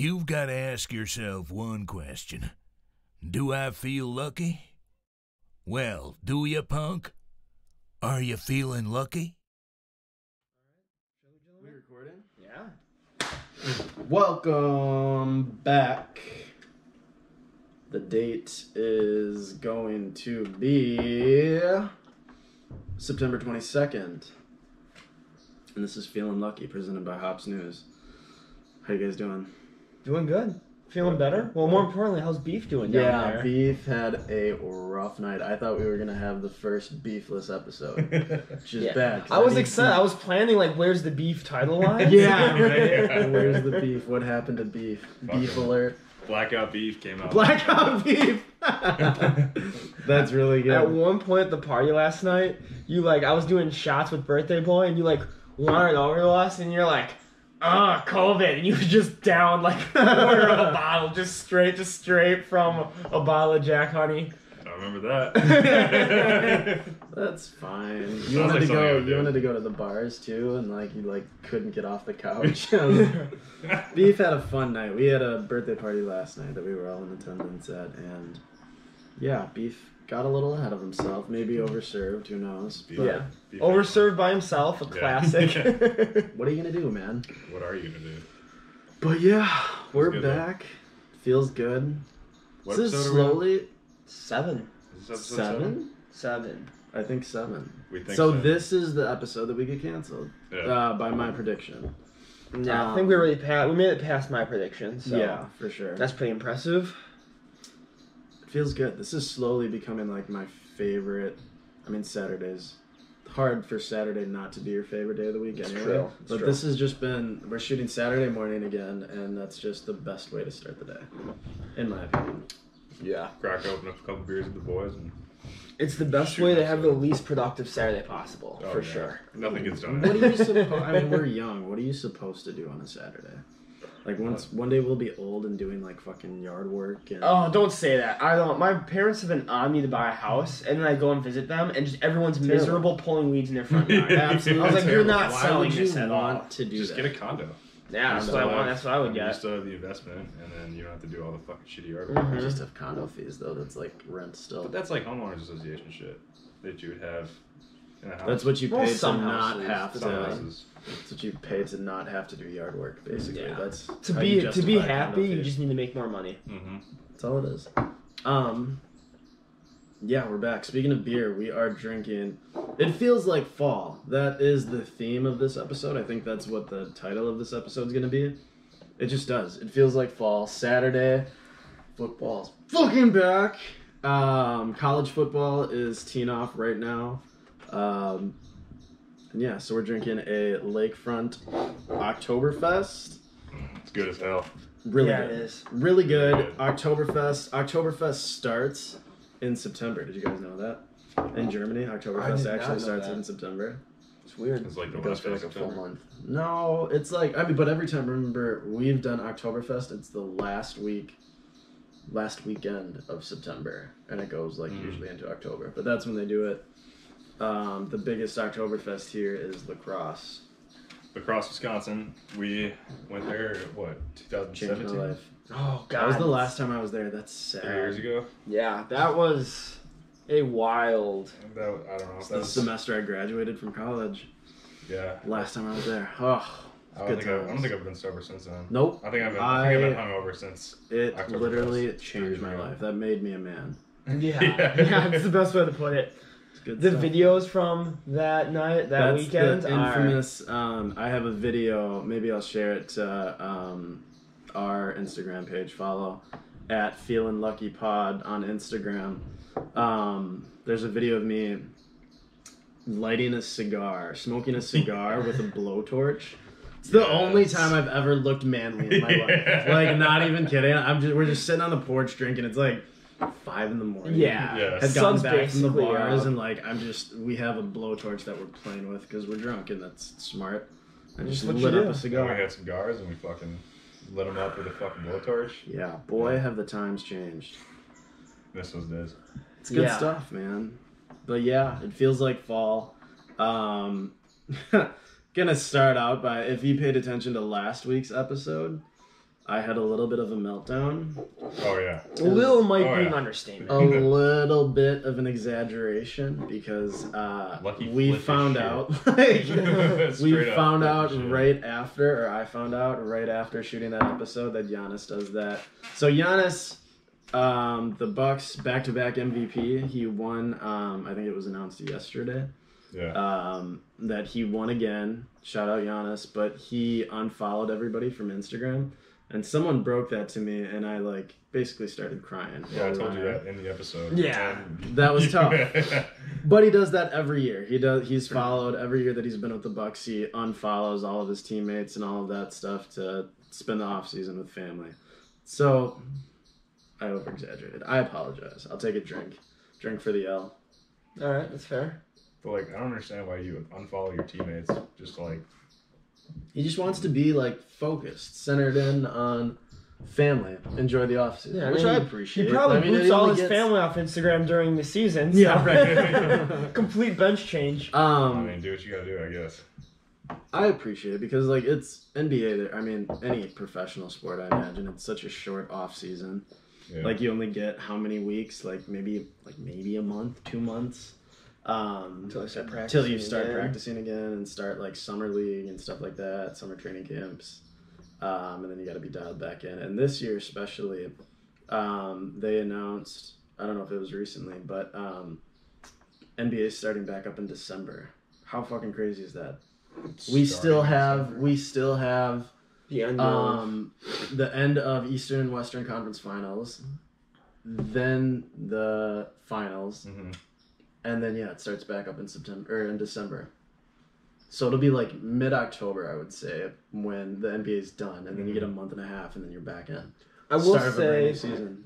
You've got to ask yourself one question. Do I feel lucky? Well, do you, punk? Are you feeling lucky? We recording? Yeah. Welcome back. The date is going to be September 22nd. And this is Feelin Lucky, presented by Hops News. How you guys doing? Doing good. Feeling better? Well, more importantly, how's Beef doing down there? Yeah, Beef had a rough night. I thought we were going to have the first beefless episode, which is bad. I was excited. I was planning, like, where's the Beef title line? Yeah, right? Where's the beef? What happened to Beef? Beef alert. Blackout Beef came out. Blackout Beef! That's really good. At one point at the party last night, I was doing shots with Birthday Boy, and you, wandered over to us, and you're like, COVID, and you just down like a quarter of a bottle, just straight from a bottle of Jack Honey. I remember that. That's fine. You wanted to go. You wanted to go to the bars too, and you couldn't get off the couch. Beef had a fun night. We had a birthday party last night that we were all in attendance at, and yeah, Beef got a little ahead of himself. Maybe overserved. Who knows? Beef, Yeah, Beef overserved by himself. A classic. What are you gonna do, man? What are you gonna do? But yeah, we're good, back. Feels good. What This is episode are we on? slowly 7. Is this episode 7. 7. I think 7. We think So this is the episode that we get canceled. Yeah. By my prediction. Yeah, I think we made it past my prediction. So Yeah, for sure. that's pretty impressive. It feels good. This is slowly becoming my favorite. I mean, Saturdays. Hard for Saturday not to be your favorite day of the week anyway. True. But this has just been, we're shooting Saturday morning again, and that's just the best way to start the day, in my opinion. Yeah. Crack open a couple beers with the boys and It's the best way to have the least productive Saturday possible, for sure. Nothing gets done. What are you supposed? I mean, we're young. What are you supposed to do on a Saturday? One day we'll be old and doing fucking yard work. And... Oh, don't say that. I don't. My parents have been on me to buy a house, and then I go and visit them, and just everyone's miserable pulling weeds in their front yard. Absolutely. I was like, you're not Why selling would you this at all. want to do Just that? get a condo. Yeah, that's what I want. That's what I would You get. still have the investment, and then you don't have to do all the fucking shitty yard. Mhm. You just have condo fees though. That's rent still. But that's like homeowners association shit that you would have in a house. That's what you Well, pay to some not houses. have Some to. houses. That's what you pay to not have to do yard work. Basically, Yeah. that's To how you be justify a condo happy, you fee. just need to make more money. Mm-hmm. That's all it is. Yeah, we're back. Speaking of beer, we are drinking. It feels like fall. That is the theme of this episode. I think that's what the title of this episode is going to be. It just does. It feels like fall. Saturday, football's fucking back. College football is teeing off right now. And yeah, so we're drinking a Lakefront Oktoberfest. It's good as hell. Really Yeah, good. it is. Really good. Good. Oktoberfest starts in September. Did you guys know that? In Germany, I Oktoberfest did not actually know starts that. in September. It's weird. It's like the It goes last for day like of a full September. month. No, it's but every time, remember, we've done Oktoberfest, it's the last weekend of September, and it goes usually into October. But that's when they do it. The biggest Oktoberfest here is Lacrosse. Across Wisconsin, we went there, what, Changed my 2017? life. Oh, God. That was the last time I was there. That's sad. 3 years ago? Yeah, that was a wild... I don't know. It's That the was, semester I graduated from college. yeah. Last time I was there. Oh, I don't think I've been sober since then. Nope. I think I've been hungover since. It Oktoberfest literally 3 changed years my ago. life. That made me a man. Yeah, Yeah. yeah, that's the best way to put it. It's good The stuff. videos from that night, that That's weekend, the infamous. I have a video. Maybe I'll share it to our Instagram page. Follow at Feelin Lucky Pod on Instagram. There's a video of me lighting a cigar, smoking a cigar with a blowtorch. It's the only time I've ever looked manly in my life. Not even kidding. We're just sitting on the porch drinking. It's 5 in the morning. Yeah. Yeah. Had gotten Sun's back from the basically bars up. and we have a blowtorch that we're playing with because we're drunk and that's smart. I just That's what lit you up do. a And cigar. we had cigars and we fucking lit them up with a fucking blowtorch. Yeah, boy, have the times changed. Miss those days. It's good Yeah. stuff, man. But yeah, it feels like fall. Gonna start out by, if you paid attention to last week's episode, I had a little bit of a meltdown. Oh yeah. A little might Oh, be yeah. an understatement. A little bit of an exaggeration because Lucky we flip found his out shit. we Straight up found flip out his shit. right after, or I found out right after shooting that episode that Giannis does that. So Giannis, the Bucks back-to-back MVP. He won. I think it was announced yesterday. Yeah. That he won again. Shout out Giannis, but he unfollowed everybody from Instagram. And someone broke that to me, and I basically started crying. Yeah, I told you that in the episode. Yeah. And- That was tough. But he does that every year. He's followed every year that he's been with the Bucks. He unfollows all of his teammates and all of that stuff to spend the off season with family. So I over exaggerated. I apologize. I'll take a drink. Drink for the L. All right, that's fair. But I don't understand why you would unfollow your teammates. Just He just wants to be focused, centered in on family, enjoy the off season, Yeah, which I mean, I appreciate. He probably boots it all only his gets- family off Instagram during the season. So. Yeah, right. Complete bench change. I mean, do what you gotta do, I guess. I appreciate it because it's NBA. I mean, any professional sport, I imagine it's such a short off season. Yeah. You only get how many weeks? Maybe a month, 2 months. Until I start practicing. Till you start again. practicing again and start summer league and stuff like that, summer training camps, and then you got to be dialed back in. And this year especially, they announced, I don't know if it was recently, but NBA is starting back up in December. How fucking crazy is that? We still have The end of the end of Eastern and Western Conference Finals, then the finals. Mm-hmm. And then it starts back up in December. So it'll be mid-October, I would say, when the NBA is done, and then you get a month and a half, and then you're back in. I will Start of a brand new say, season.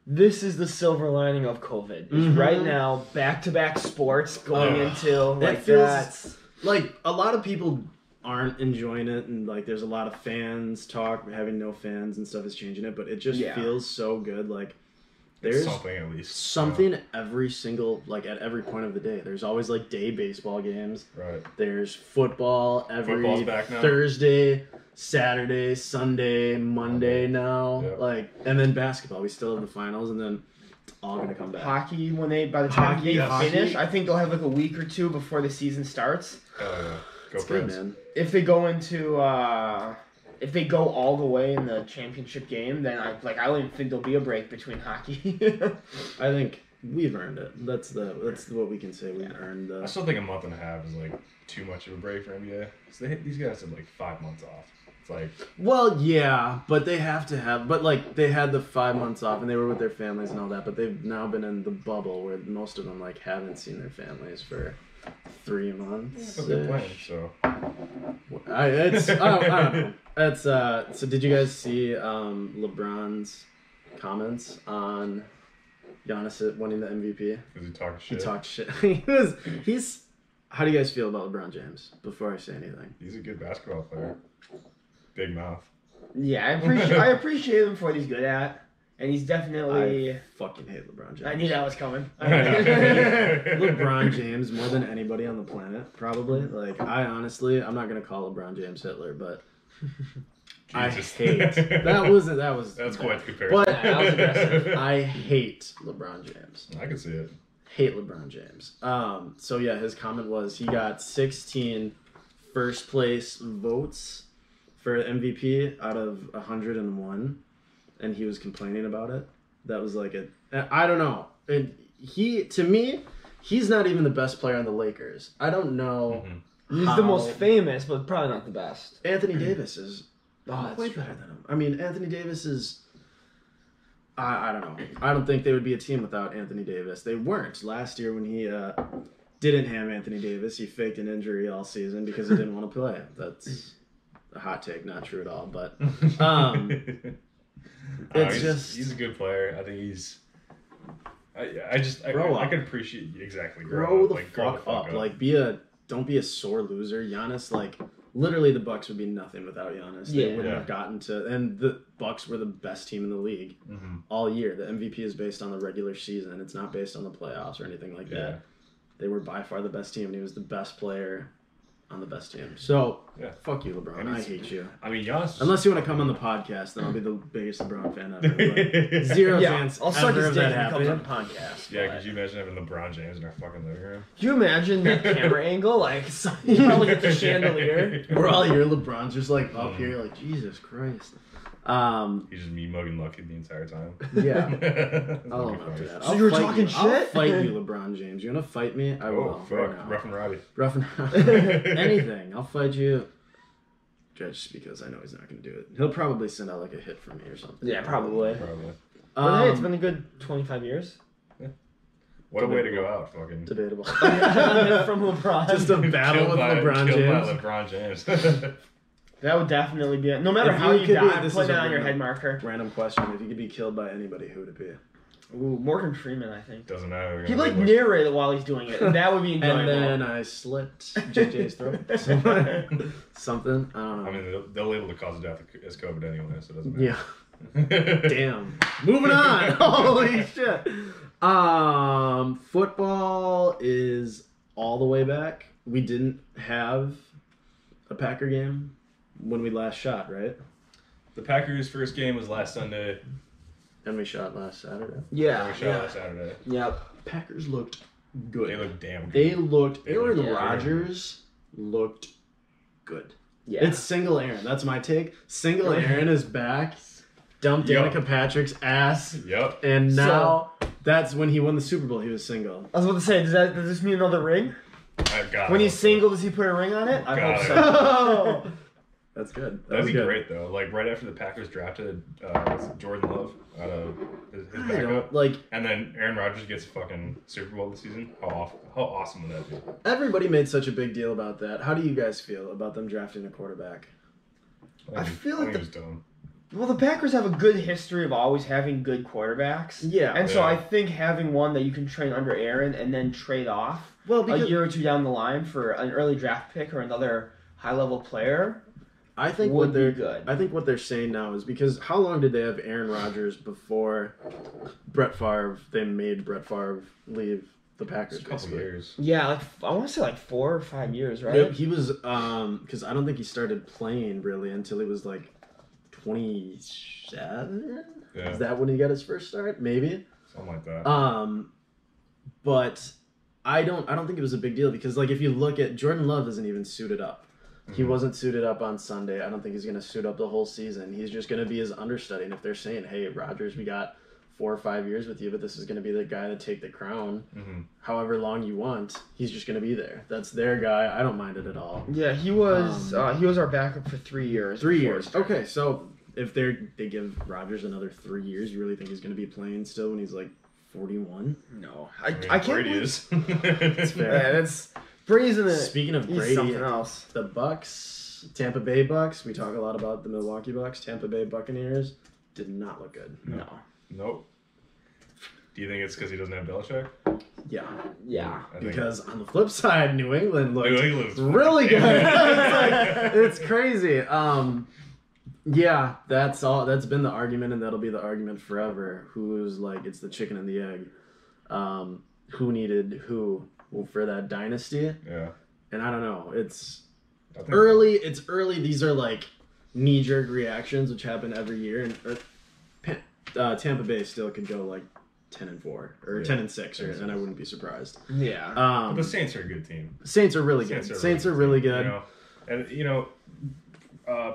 this is the silver lining of COVID. Is Mhm. right now, back-to-back sports going into It feels- that's a lot of people aren't enjoying it, and there's a lot of fans talk. Having no fans and stuff is changing it, but it just feels so good. There's something at least. something every single at every point of the day. There's always day baseball games. Right. There's football every Football's back now. Thursday, Saturday, Sunday, Monday now. Yep. And then basketball. We still have the finals, and then it's all gonna come back. hockey. When by the time Hockey, they hockey. finish, I think they'll have a week or two before the season starts. Hell yeah. Go It's good, Preds. man. If they go into if they go all the way in the championship game, then I don't even think there'll be a break between hockey. I think we've earned it. That's what we can say. We've earned I the. still think a month and a half is too much of a break for NBA. So these guys have 5 months off. It's Well, yeah, but they have to have. But they had the 5 months off, and they were with their families and all that. But they've now been in the bubble where most of them haven't seen their families for 3 months. but they're playing, so I don't know. That's so did you guys see LeBron's comments on Giannis winning the MVP? because he talking He shit. talked shit. He's how do you guys feel about LeBron James before I say anything? He's a good basketball player. Big mouth. Yeah, I appreciate him for what he's good at, and he's definitely. I fucking hate LeBron James. I knew that was coming. LeBron James more than anybody on the planet, probably. I honestly, I'm not gonna call LeBron James Hitler, but Jesus. I hate that was That's bad. quite the comparison. But That was aggressive. I hate LeBron James. I can see it. Hate LeBron James. So yeah, his comment was he got 16 first place votes for MVP out of 101, and he was complaining about it. That was I don't know. To me, he's not even the best player on the Lakers. I don't know. Mm-hmm. He's the most famous, but probably not the best. Anthony Davis is that's way true. better than him. I mean, Anthony Davis is. I don't know. I don't think they would be a team without Anthony Davis. They weren't last year when he didn't have Anthony Davis. He faked an injury all season because he didn't want to play. That's a hot take, not true at all. But He's a good player. I think he's. I Grow up. can appreciate exactly grow up. the Grow fuck up. Don't be a sore loser. Giannis, literally the Bucks would be nothing without Giannis. They wouldn't Yeah. have gotten to, and the Bucks were the best team in the league Mm-hmm. all year. The MVP is based on the regular season. It's not based on the playoffs or anything like that. They were by far the best team, and he was the best player on the best team. So, Yeah. fuck you, LeBron. I hate you. I mean, Giannis. Unless you want to come on the podcast, then I'll be the biggest LeBron fan ever. But zero chance I'll suck ever his of dick that if he comes on happening. the podcast. Yeah, but- could you imagine having LeBron James in our fucking living room? Can you imagine that camera angle? Like, so you probably get the chandelier. Where all your LeBron's just like up here, like, Jesus Christ. He's just me mugging Lucky the entire time. Yeah. I'll That'd be own up to funny. that. So I'll you were fight talking you. I'll shit? fight you, LeBron James. You want to fight me? I will. Oh, fuck. Right now. Rough and rowdy. Rough and anything. I'll fight you. Just because I know he's not going to do it. He'll probably send out like a hit for me or something. Yeah, probably. Probably. But hey, it's been a good 25 years. What a way to go out, fucking. Debatable. From LeBron. Just a battle with LeBron James. By LeBron James. That would definitely be it. No matter If how you you could be- die, this put is it a on your random- head marker. Random question. If you could be killed by anybody, who would it be? Ooh, Morgan Freeman, I think. Doesn't matter. He'd like narrate it while he's doing it. And that would be enjoyable. And then I slit JJ's throat. Something. I don't know. I mean, they'll label the cause of death as COVID anyway, so it doesn't matter. Yeah. Damn. Moving on. Holy shit. Football is all the way back. We didn't have a Packer game when we last shot, right? The Packers' first game was last Sunday. And we shot last Saturday. And Yeah. we shot last Saturday. Yep. Packers looked good. They looked damn good. They looked. They Aaron looked Rodgers looked good. Yeah. It's single Aaron. That's my take. Single Aaron is back. Dumped Yup. Danica Patrick's ass. Yep. And now that's when he won the Super Bowl. He was single. I was about to say, does this mean another ring? I've got When it. he's single, does he put a ring on it? I Got hope it. so. Oh, that's good. That'd be good. great, though. Like, right after the Packers drafted Jordan Love out of his I backup. don't like. And then Aaron Rodgers gets fucking Super Bowl this season. How awesome would that be? Everybody made such a big deal about that. How do you guys feel about them drafting a quarterback? I feel like think it was dumb. Well, the Packers have a good history of always having good quarterbacks. Yeah. And so Yeah. I think having one that you can train under Aaron and then trade off Well, a because year or two down the line for an early draft pick or another high-level player I think would what they're be good. I think what they're saying now is because how long did they have Aaron Rodgers before Brett Favre? They made Brett Favre leave the Packers. It's a couple basically. years. Yeah, like I want to say like 4 or 5 years, right? Yep, he was because I don't think he started playing really until he was like 27. Yeah. Is that when he got his first start? Maybe. Something like that. But I don't think it was a big deal because like if you look at Jordan Love isn't even suited up. He wasn't suited up on Sunday. I don't think he's going to suit up the whole season. He's just going to be his understudy. And if they're saying, "Hey, Rodgers, we got 4 or 5 years with you, but this is going to be the guy to take the crown, however long you want," he's just going to be there. That's their guy. I don't mind it at all. Yeah, he was our backup for 3 years. 3 before years. he started. Okay, so if they give Rodgers another 3 years, you really think he's going to be playing still when he's like 41? No, I mean, I can't Brady believe is. That's fair. Yeah, that's Brady's in the. Speaking of he's Brady, something else. the Bucks, Tampa Bay Bucks. We talk a lot about the Milwaukee Bucks. Tampa Bay Buccaneers did not look good. No. Nope. Do you think it's because he doesn't have Belichick? Yeah, Yeah. I think because on the flip side, New England looked New England's really fucking- good. It's like, it's crazy. Yeah, that's all. That's been the argument, and that'll be the argument forever. Who's like it's the chicken and the egg? Who needed who for that dynasty? Yeah. And I don't know. It's I think early. It's early. These are like knee-jerk reactions, which happen every year. And Tampa Bay still could go like 10-4 or Yeah. 10-6, and I wouldn't be surprised. Yeah. But the Saints are a good team. Saints are really good. Saints are really good. You know? And, you know,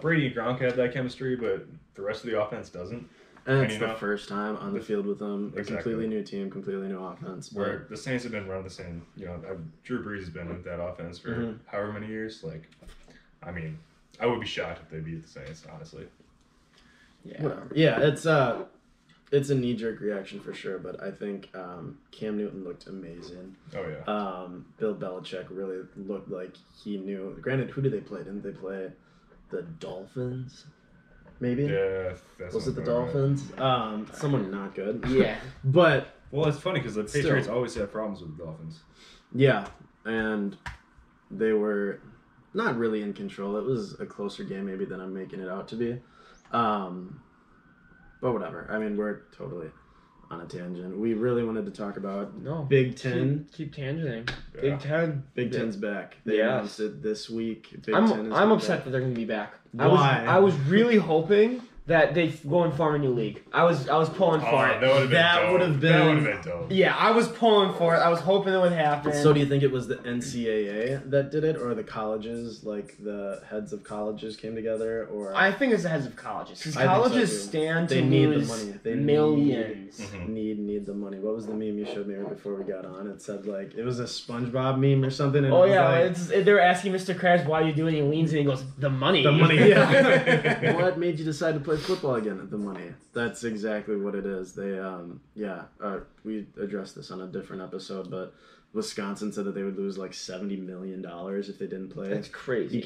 Brady and Gronk have that chemistry, but the rest of the offense doesn't. And it's you the know, first time on the field with them. A Exactly. completely new team, completely new offense. Where the Saints have been running the same, you know, Drew Brees has been with that offense for however many years. Like, I mean, I would be shocked if they beat the Saints, honestly. Yeah. Whatever. Yeah, it's a knee-jerk reaction for sure, but I think Cam Newton looked amazing. Oh, yeah. Bill Belichick really looked like he knew. Granted, who did they play? Didn't they play the Dolphins? Maybe? Yeah, that's Was it the about right. Dolphins? Someone not good. Yeah. But, Well, it's funny because the Still. Patriots always have problems with the Dolphins. yeah, and they were not really in control. It was a closer game maybe than I'm making it out to be. But whatever. I mean, we're totally on a tangent. We really wanted to talk about No. Big Ten. Keep tangenting. Yeah. Big Ten. Big Ten's back. They Yes. announced it this week. Big Ten is I'm upset back. that they're going to be back. Why? I was really hoping that they go and form a new league. I was pulling for it. That would have been dope. Yeah, I was pulling for it. I was hoping it would happen. So do you think it was the NCAA that did it, or the colleges, like the heads of colleges came together, or I think it's the heads of colleges. Because I think so, colleges too. stand They to need the lose money. They millions. need the money? What was the meme you showed me right before we got on? It said like it was a SpongeBob meme or something. And Oh it was yeah, like, they were asking Mr. Krabs why you do it, and he leans in and he goes, "The money." the money. Yeah. What made you decide to play football again? The money. That's exactly what it is. They we addressed this on a different episode, but Wisconsin said that they would lose like $70 million if they didn't play. That's crazy. You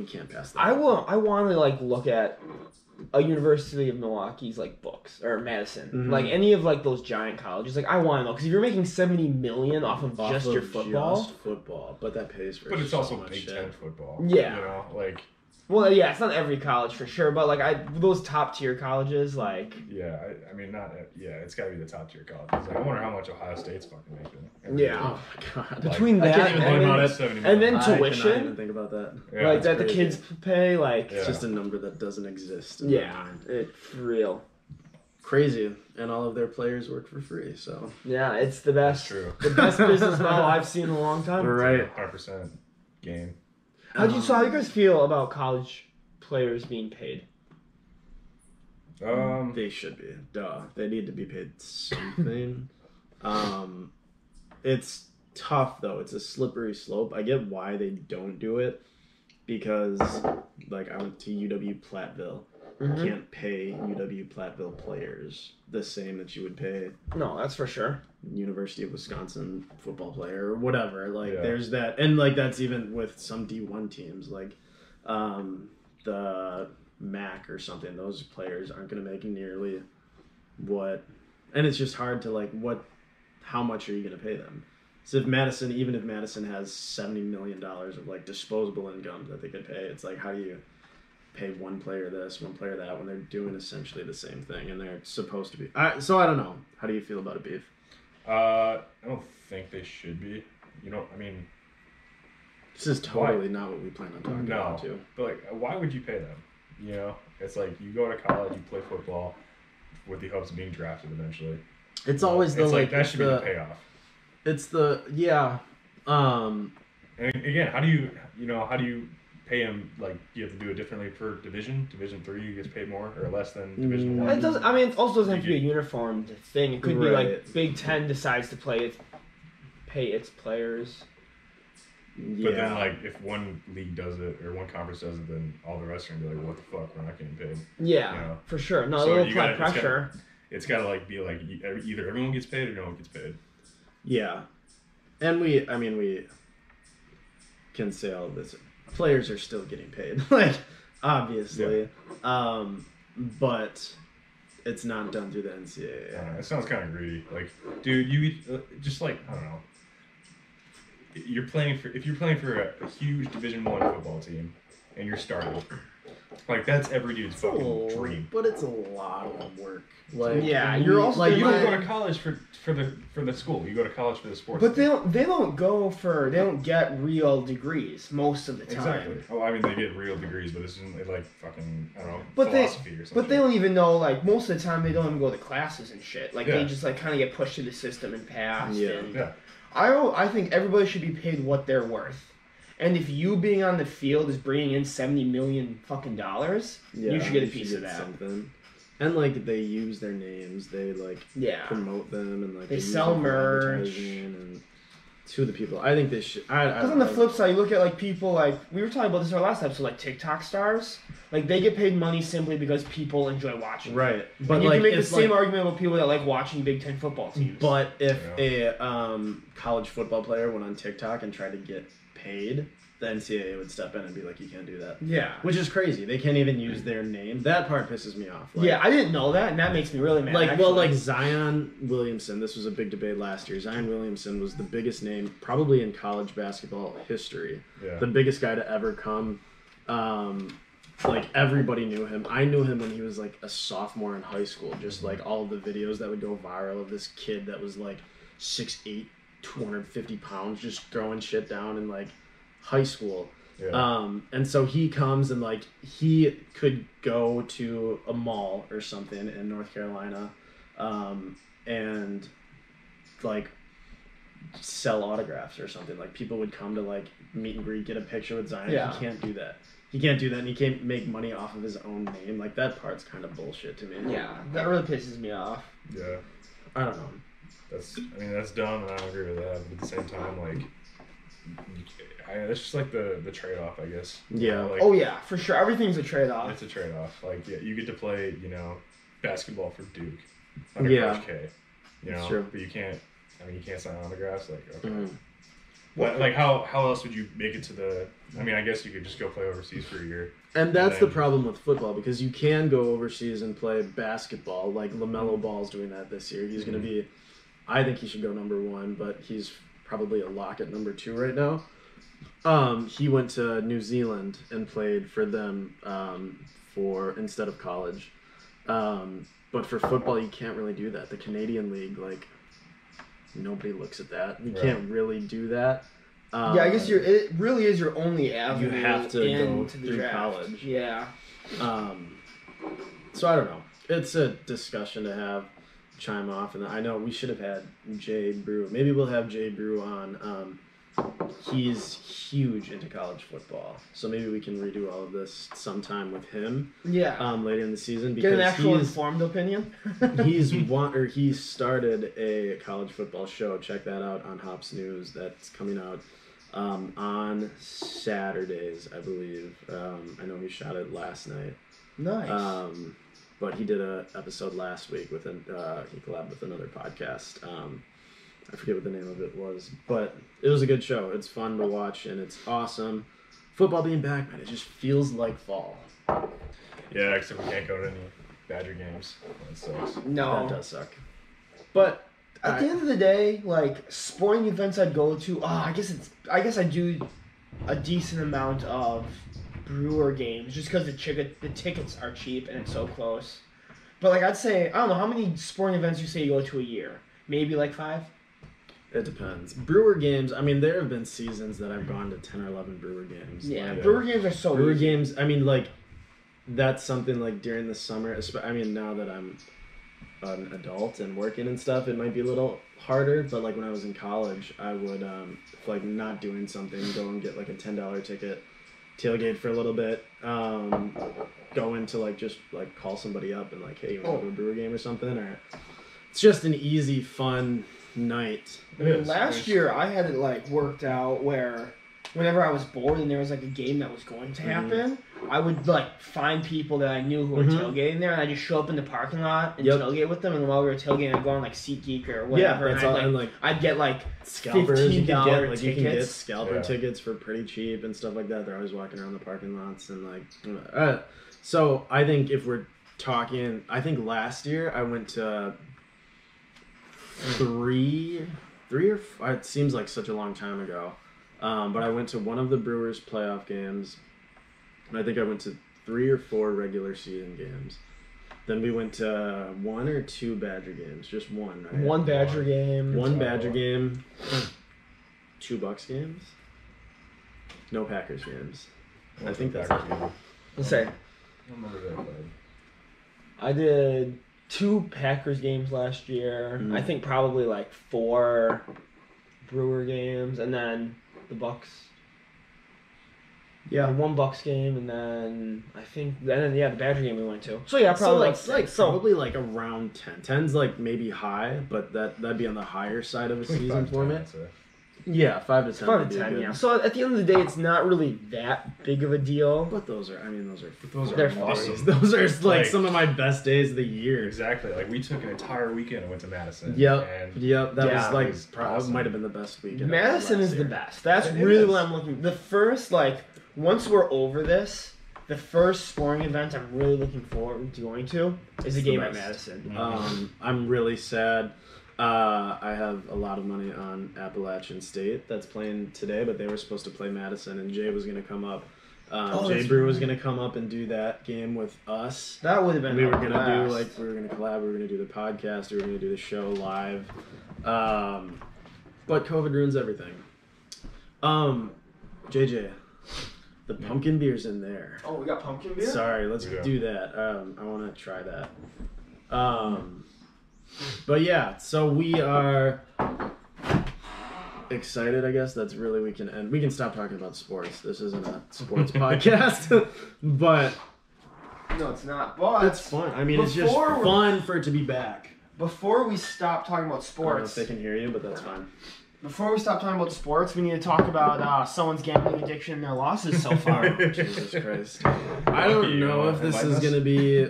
can't pass that. I want to like look at a University of Milwaukee's like books or Madison, like any of like those giant colleges. Like I want to know because if you're making $70 million off of just your football, but that pays for. But it's so also much Big shit. Ten football. Yeah. You know, like. Well, yeah, it's not every college for sure, but like those top tier colleges, like Yeah, I mean, not. Yeah, it's got to be the top tier colleges. Like, I wonder how much Ohio State's fucking making. Yeah. Oh my god. between I that can't even think about it. and then I cannot even tuition, think about that. Yeah, like it's that the crazy. kids pay, like It's just a number that doesn't exist. in my mind. it's real. Crazy, and all of their players work for free. So Yeah, it's the best. That's true. The best business model I've seen in a long time. right. 100% game. How do you guys feel about college players being paid? They should be. Duh. They need to be paid something. It's tough though. It's a slippery slope. I get why they don't do it because, like, I went to UW Platteville. You can't pay UW Platteville players the same that you would pay No, that's for sure. University of Wisconsin football player or whatever. Like, Yeah. there's that, and like that's even with some D1 teams, like the MAC or something. Those players aren't going to make nearly what, and it's just hard to like how much are you going to pay them? So if Madison, even if Madison has $70 million of like disposable income that they could pay, it's like how do you pay one player this, one player that when they're doing essentially the same thing and they're supposed to be. So I don't know. How do you feel about it, Beef? I don't think they should be. You know, I mean, This is totally not what we plan on talking no. about, too. But like, why would you pay them? You know, it's like you go to college, you play football with the hopes of being drafted eventually. It's always the it's like that should be the payoff. It's the And again, how do you pay him? Like, you have to do it differently per division. Division 3, you get paid more or less than Division 1. It doesn't. I mean, it also doesn't have to be a uniformed thing. It could be like Right. Big Ten decides to pay its players. But then, like, if one league does it or one conference does it, then all the rest are gonna be like, "What the fuck? We're not getting paid." Yeah, You know? for sure. No, So it'll you apply gotta- pressure. It's gotta like be like either everyone gets paid or no one gets paid. Yeah. And we can say all of this. Players are still getting paid, like, obviously. But it's not done through the NCAA. I don't know, it sounds kind of greedy. Like, dude, you just like I don't know. If you're playing for a huge Division 1 football team and you're starting, like that's every dude's fucking dream. But it's a lot of work. Like, Yeah, when you're we- also like You my- don't go to college for the school. You go to college for the sports. But team. they don't get real degrees most of the time. Exactly. Oh, I mean, they get real degrees, but this isn't like fucking I don't know But philosophy or something. But they don't even know, like, most of the time they don't even go to classes and shit. Like, they Yeah. just, like, kind of get pushed through the system and passed. Yeah. And Yeah. I think everybody should be paid what they're worth. And if you being on the field is bringing in $70 million fucking dollars, Yeah, you should get a piece of get that. something. And like they use their names, they like Yeah. promote them, and like They use sell them for merch. advertising and to the people. I think they should. Because on the flip side, you look at, like, people, like, we were talking about this in our last episode, like, TikTok stars. Like, they get paid money simply because people enjoy watching. right, But but you like can make the it's same like, argument about people that like watching Big Ten football teams. But if a college football player went on TikTok and tried to get paid, the NCAA would step in and be like, "You can't do that." Yeah. Which is crazy. They can't even use their name. That part pisses me off. Like, Yeah, I didn't know that, and that makes me really mad. Like, actually. well, like Zion Williamson, this was a big debate last year. Zion Williamson was the biggest name probably in college basketball history. Yeah. The biggest guy to ever come like everybody knew him. I knew him when he was like a sophomore in high school. Just like all the videos that would go viral of this kid that was like 6'8", 250 pounds, just throwing shit down in like high school. Yeah. And so he comes and like he could go to a mall or something in North Carolina, and like sell autographs or something. Like people would come to like meet and greet, get a picture with Zion. Yeah. He can't do that. He can't do that, and he can't make money off of his own name. Like that part's kind of bullshit to me. Yeah, that really pisses me off. Yeah. I don't know. That's dumb, and I don't agree with that. But at the same time, like, it's just like the trade-off, I guess. Yeah. Like, Oh yeah, for sure. Everything's a trade-off. it's a trade-off. Like, yeah, you get to play, basketball for Duke under Yeah. Coach K. That's true. But you can't sign autographs. Like, okay. Mhm. What, like, how else would you make it to the? I mean, I guess you could just go play overseas for a year. And that's then- the problem with football, because you can go overseas and play basketball. Like LaMelo Ball's doing that this year. He's going to be, I think he should go number 1, but he's probably a lock at number 2 right now. He went to New Zealand and played for them for instead of college. But for football, you can't really do that. The Canadian League, like, nobody looks at that. You Right. can't really do that. Yeah, I guess it really is your only avenue. You have to go into the through draft. college. Yeah. So I don't know. It's a discussion to have. Chime off, and I know we should have had Jay Brew. Maybe we'll have Jay Brew on. He's huge into college football, so maybe we can redo all of this sometime with him. Yeah. Later in the season, Get because an actual informed opinion. he started a college football show. Check that out on Hops News. That's coming out on Saturdays, I believe. I know he shot it last night. Nice. But he did a episode last week with he collabed with another podcast. I forget what the name of it was, but it was a good show. It's fun to watch, and it's awesome. Football being back, man, it just feels like fall. Yeah, except we can't go to any Badger games. That sucks. No. That does suck. But At the end of the day, like sporting events I'd go to, I guess I do a decent amount of Brewer games just because the tickets are cheap and it's so close. But like I'd say, I don't know how many sporting events you say you go to a year. Maybe like 5. it depends. Brewer games, I mean, there have been seasons that I've gone to 10 or 11 Brewer games. Yeah, Like, Brewer games are so Brewer easy. games, I mean, like, that's something like during the summer. I mean, now that I'm an adult and working and stuff, it might be a little harder. But like when I was in college, I would, if like not doing something, go and get like a $10 ticket, tailgate for a little bit, go into like just like call somebody up and like, hey, you want to go to a Brewer game or something? Or it's just an easy, fun night. Last year I had it like worked out where whenever I was bored and there was like a game that was going to happen, I would like find people that I knew who were tailgating there, and I just show up in the parking lot and tailgate with them. And while we were tailgating, I'd go on like SeatGeek or whatever. Yeah, that's and all. I'd, And like I'd get like scalpers, you can get $15 like you can get tickets. scalper Yeah. tickets for pretty cheap and stuff like that. They're always walking around the parking lots and like. So I think if we're talking, I think last year I went to three or four, it seems like such a long time ago. But I went to one of the Brewers playoff games, and I think I went to 3 or 4 regular season games. Then we went to 1 or 2 Badger games, just one, right? One Badger game. One Badger game, 2 Bucks games, no Packers games. I think that's it. Let's say I don't remember that played. I did 2 Packers games last year. I think probably like 4 Brewer games, and then the Bucks. Yeah. 1 Bucks game, and then I think, and then the Badger game we went to. So yeah, So probably like probably like around 10. 10's like maybe high, but that'd be on the higher side of a season for me. Yeah, 5 to 10. 5 would to be 10, good. yeah. So at the end of the day, it's not really that big of a deal. But those are They're awesome. fun. Those are like Like- some of my best days of the year. Exactly. Like we took an entire weekend and went to Madison. Yep. And That Yeah, was like it was probably awesome. might have been the best weekend. Madison last is the year. best. That's It really is. what I'm looking. The first, like, once we're over this, the first sporting event I'm really looking forward to going to is a It's the game at best. Madison. I'm really sad. I have a lot of money on Appalachian State that's playing today, but they were supposed to play Madison, and Jay was going to come up Jay Brew was gonna come up and do that game with us. That would have been. We were gonna blast. we were gonna collab. We were gonna do the podcast. We were gonna do the show live. But COVID ruins everything. JJ, the pumpkin beer's in there. Oh, we got pumpkin beer. Sorry, let's do that. I want to try that. But yeah, so we are excited. I guess that's really we can stop talking about sports. This isn't a sports podcast, but No, it's not. But it's fun. I mean, it's just fun for it to be back. Before we stop talking about I don't know sports, if they can hear you, but that's fine. before we stop talking about sports, we need to talk about someone's gambling addiction and their losses so far. Jesus Christ. I don't know if this is going to be...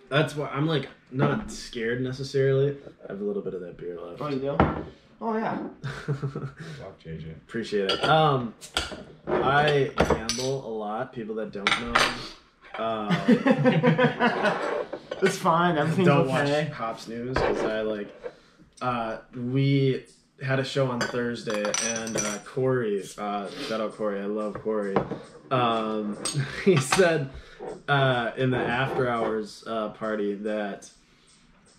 That's why I'm like not scared necessarily. I have a little bit of that beer left. Oh, you do? Oh, yeah. Fuck JJ. Appreciate it. I gamble a lot. People that don't know. It's fine. Everything's Don't okay. watch Hops News because I we had a show on Thursday and Corey, shout out Corey, I love Corey. He said in the after hours party that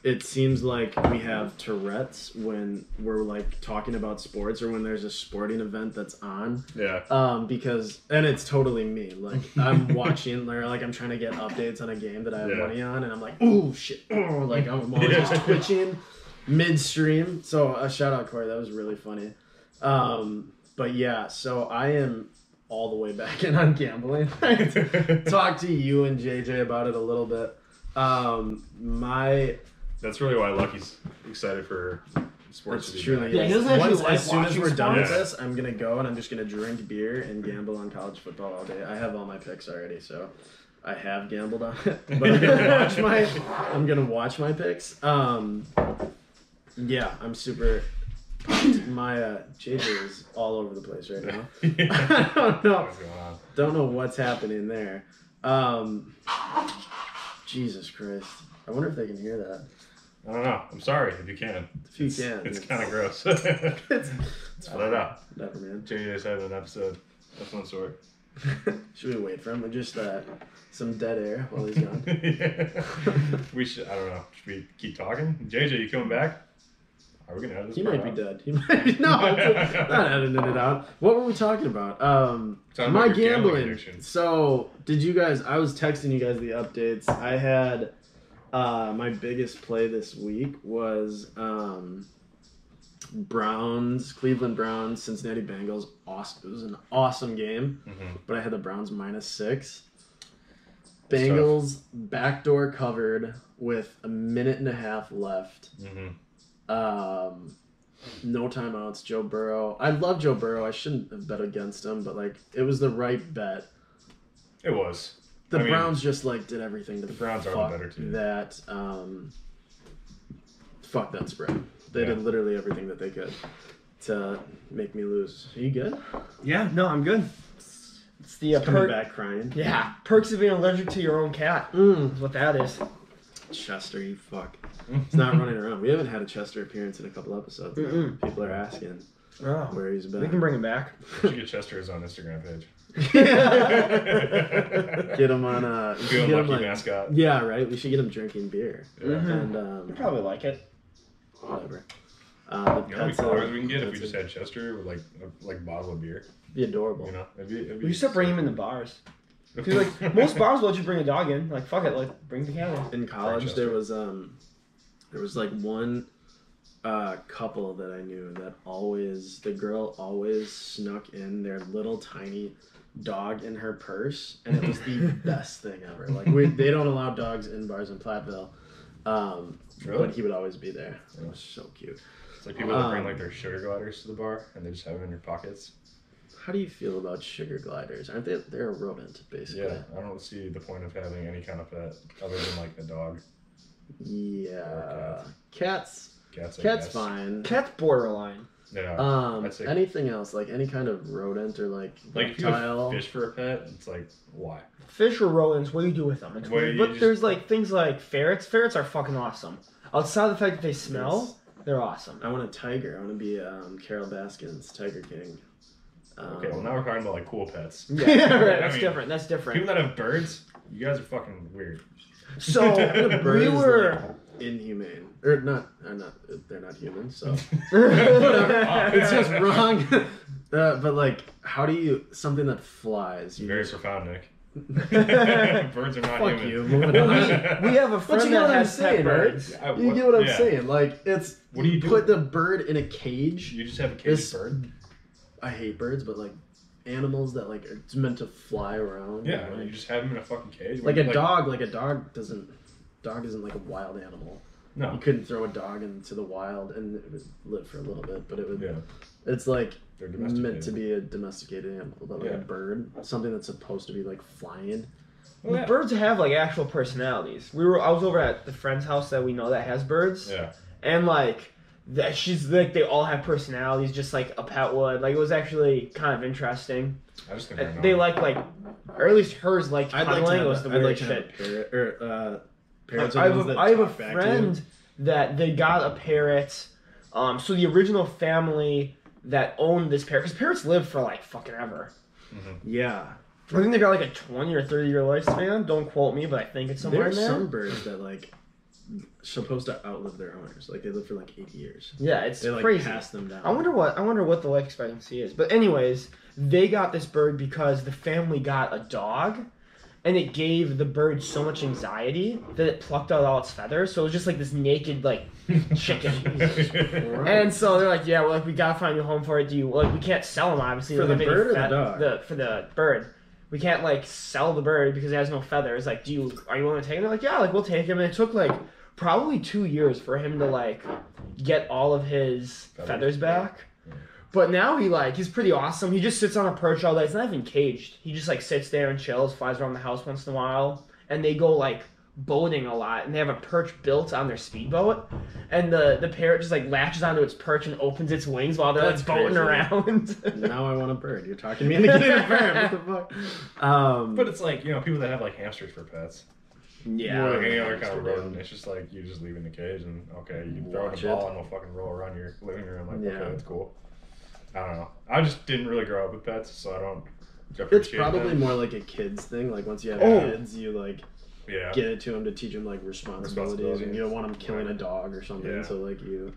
it seems like we have Tourette's when we're like talking about sports or when there's a sporting event that's on. Yeah. Because and it's totally me. Like I'm watching or like I'm trying to get updates on a game that I have money on and I'm like, oh shit. Oh, like I'm always just twitching midstream. So shout out Corey, that was really funny. But yeah, so I am all the way back in on gambling. Talk to you and JJ about it a little bit. That's really why Lucky's excited for sports. It's truly Yeah, he doesn't actually like as soon as watching we're done with sports. this, I'm gonna go and I'm just gonna drink beer and gamble on college football all day. I have all my picks already, so I have gambled on it. But I'm gonna watch my picks. Yeah, I'm super pumped. My JJ is all over the place right now. I don't know. What's going on? Don't know what's happening there. Jesus Christ. I wonder if they can hear that. I don't know. I'm sorry if you can. If you can. It's kind of gross. It's Let it out. Never, man. JJ's having an episode of some sort. Should we wait for him or just some dead air while he's gone? Yeah. We should. I don't know. Should we keep talking? JJ, you coming back? Are we gonna edit this? He part might be out? dead. He might be not editing it out. What were we talking about? Talking My about your gambling gambling. addiction. So did you guys? I was texting you guys the updates. I had my biggest play this week was Cleveland Browns, Cincinnati Bengals. Awesome. It was an awesome game, but I had the Browns -6. Bengals backdoor covered with a minute and a half left. No timeouts. Joe Burrow. I love Joe Burrow. I shouldn't have bet against him, but like it was the right bet. It was. The Browns just like did everything to the Browns are the better team. That fuck that spread. They did literally everything that they could to make me lose. Are you good? Yeah, no, I'm good. It's the Coming back crying. Yeah, perks of being allergic to your own cat. Is what that is. Chester, you fuck. He's not running around. We haven't had a Chester appearance in a couple episodes. People are asking where he's been. We can bring him back. We should get Chester's on Instagram page. Get him on Good lucky mascot. Yeah, right. We should get him drinking beer. Yeah. And You probably like it. whatever. You know how many flowers we can get if we just had Chester with like bottle of beer. Be adorable. You know, it'd be We used to bring him in the bars. Cause like most bars will let you bring a dog in. Like fuck it, like bring the cat in. In college, there was like one couple that I knew that the girl always snuck in their little tiny dog in her purse, and it was the best thing ever. Like they don't allow dogs in bars in Platteville, Really? but he would always be there. It was so cute. It's like people that bring like their sugar gliders to the bar and they just have them in your pockets. How do you feel about sugar gliders? Aren't they? They're a rodent, basically. Yeah, I don't see the point of having any kind of pet other than like a dog. Yeah. Cats. Cats, I Cat's guess. fine. Cat's borderline. Yeah. I'd say Anything else, like any kind of rodent or like if you have reptile. fish for a pet, it's like why? Fish or rodents, what do you do with them? It's Well, weird. you But just- there's like things like ferrets. Ferrets are fucking awesome. Outside of the fact that they smell, they're awesome. I want a tiger. I want to be Carol Baskin's Tiger King. Okay, well now we're talking about like cool pets. Yeah, right. That's different. That's different. People that have birds, you guys are fucking weird. So Bird we is, were. like, inhumane, or not. They're not human, so whatever. It's just wrong. But like, how do you something that flies? You Very just, profound, Nick. Birds are not fuck human. you. Moving on. We have a But friend you get that what I'm has pet saying, right? birds. You get what I'm Yeah. saying? Like, it's What do you do? put the bird in a cage. You just have a caged This- bird? I hate birds, but like animals that like are meant to fly around. Yeah, and, you like, just have them in a fucking cage. like a dog. Like a dog doesn't. Dog isn't like a wild animal. You No. couldn't throw a dog into the wild and it would live for a little bit, but it would. Yeah, It's like they're meant domesticated. to be a domesticated animal, but like Yeah. a bird, something that's supposed to be like flying. Well, yeah. Birds have like actual personalities. I was over at the friend's house that we know that has birds, Yeah. and like she's like they all have personalities, just like a pet would. Like it was actually kind of interesting. I just think they're They annoying. like, or at least hers liked cuddling. It was the I'd like weirdest to have shit. a parrot or parrots. I are have ones that I have a talk back to you. friend that they got a parrot. So the original family that owned this parrot, because parrots live for like fucking ever. Yeah, I think they got like a 20 or 30 year lifespan. Don't quote me, but I think it's somewhere there's in there. some birds that like supposed to outlive their owners. Like they live for like 80 years. Yeah, it's They like crazy. pass them down. I wonder what the life expectancy is. But anyways, they got this bird because the family got a dog, and it gave the bird so much anxiety that it plucked out all its feathers. So it was just like this naked like chicken. Alright. And so they're like, yeah, well, like we gotta find a home for it. We can't sell them obviously. For They the don't have any bird or the dog? For the bird. We can't like sell the bird because it has no feathers. Like, are you willing to take him? They're like, yeah, like we'll take him. And it took like probably 2 years for him to like get all of his feathers back. But now he's pretty awesome. He just sits on a perch all day. It's not even caged. He just like sits there and chills, flies around the house once in a while. And they go like boating a lot, and they have a perch built on their speedboat. And the parrot just like latches onto its perch and opens its wings while they're That's like boating crazy. around. Now I want a bird. You're talking me into getting a bird. What the fuck? But it's like, people that have like hamsters for pets. Yeah. Or like any other hamster, kind of dude. rodent. It's just like you just leave it in the cage and okay, you throw it Watch in a it. ball and it'll fucking roll around your living room. Like, Yeah. okay, that's cool. I don't know. I just didn't really grow up with pets, so I don't It's appreciate probably them. more like a kid's thing. Like once you have Oh. kids, you like Yeah. get it to them to teach them like responsibilities, and you don't want them killing a dog or something. Yeah. So like you,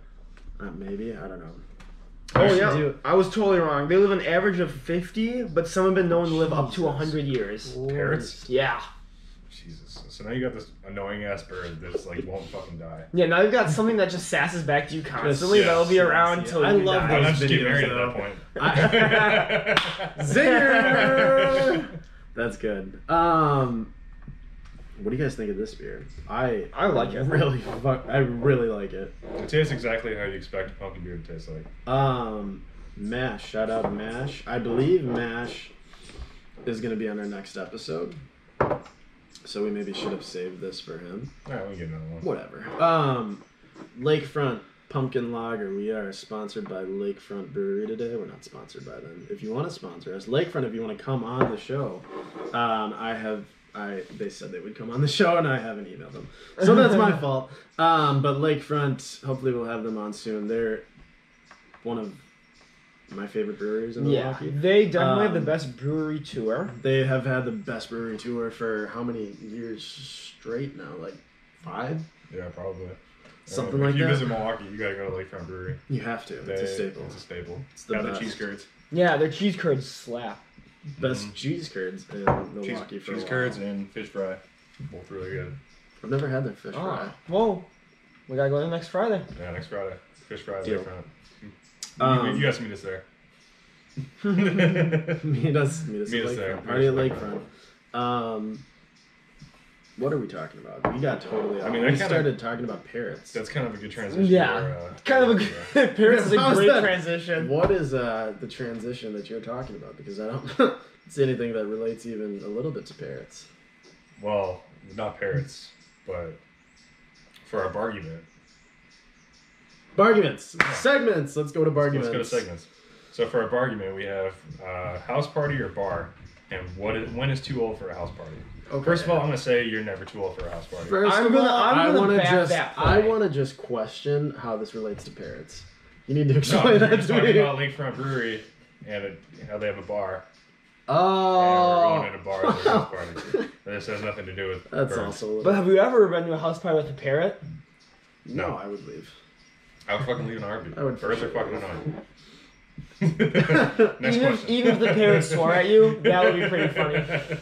maybe I don't know. Oh should yeah, do- I was totally wrong. They live an average of 50, but some have been known to live up to 100 years. Parrots? Yeah. Jesus. So now you got this annoying ass bird that just like won't fucking die. Yeah, now you've got something that just sasses back to you constantly. Yes, that'll be yes, around yes. until I you love die. Why not those just get videos, married at though. that point? Zinger! That's good. What do you guys think of this beer? I like it. I really like it. It tastes exactly how you expect a pumpkin beer to taste like. Mash. Shout out Mash. I believe Mash is going to be on our next episode. So we maybe should have saved this for him. Alright, we can get another one. Whatever. Lakefront Pumpkin Lager. We are sponsored by Lakefront Brewery today. We're not sponsored by them. If you want to sponsor us, Lakefront, if you want to come on the show, they said they would come on the show, and I haven't emailed them. So that's my fault. But Lakefront, hopefully we'll have them on soon. They're one of my favorite breweries in Yeah, Milwaukee. they definitely have the Um, best brewery tour. They have had the best brewery tour for how many years straight now? Like 5? Yeah, probably. Something If like you that. visit Milwaukee, you gotta go to Lakefront Brewery. You have to. It's a staple. It's a staple. It's the Got best. the cheese curds. Yeah, their cheese curds slap. Best cheese curds in Milwaukee for a Cheese while. curds and fish fry. Both really good. I've never had their fish fry. Oh, well, we gotta go there next Friday. Yeah, next Friday. Fish fry at Deal. Lakefront. You guys meet us there. meet us Meet us at there. Lakefront. Party at Lakefront. What are we talking about? We got totally. I mean, we that kinda- started talking about parrots. That's kind of a good transition. Yeah. for, Kind of a good. Parents is a How's great that? transition. What is the transition that you're talking about? Because I don't see anything that relates even a little bit to parrots. Well, not parrots, but for our bargument. Barguments, segments. Let's go to barguments. Let's go to segments. So for our bargument, we have house party or bar, and when is too old for a house party? Okay. First of all, I'm gonna say you're never too old for a house party. First I'm of gonna- all, I'm I gonna want to back just that I play. want to just question how this relates to parrots. You need to No, explain we're that just to talking me. about Lakefront Brewery and they have a bar. Oh. And we're going to a bar as a house party. This has nothing to do with That's birds. also. But have you ever been to a house party with a parrot? No, I would leave. I would fucking leave in a heartbeat. I would Birds for are sure fucking annoying. Next Even question. if the parrot swore at you, that would be pretty funny. That'd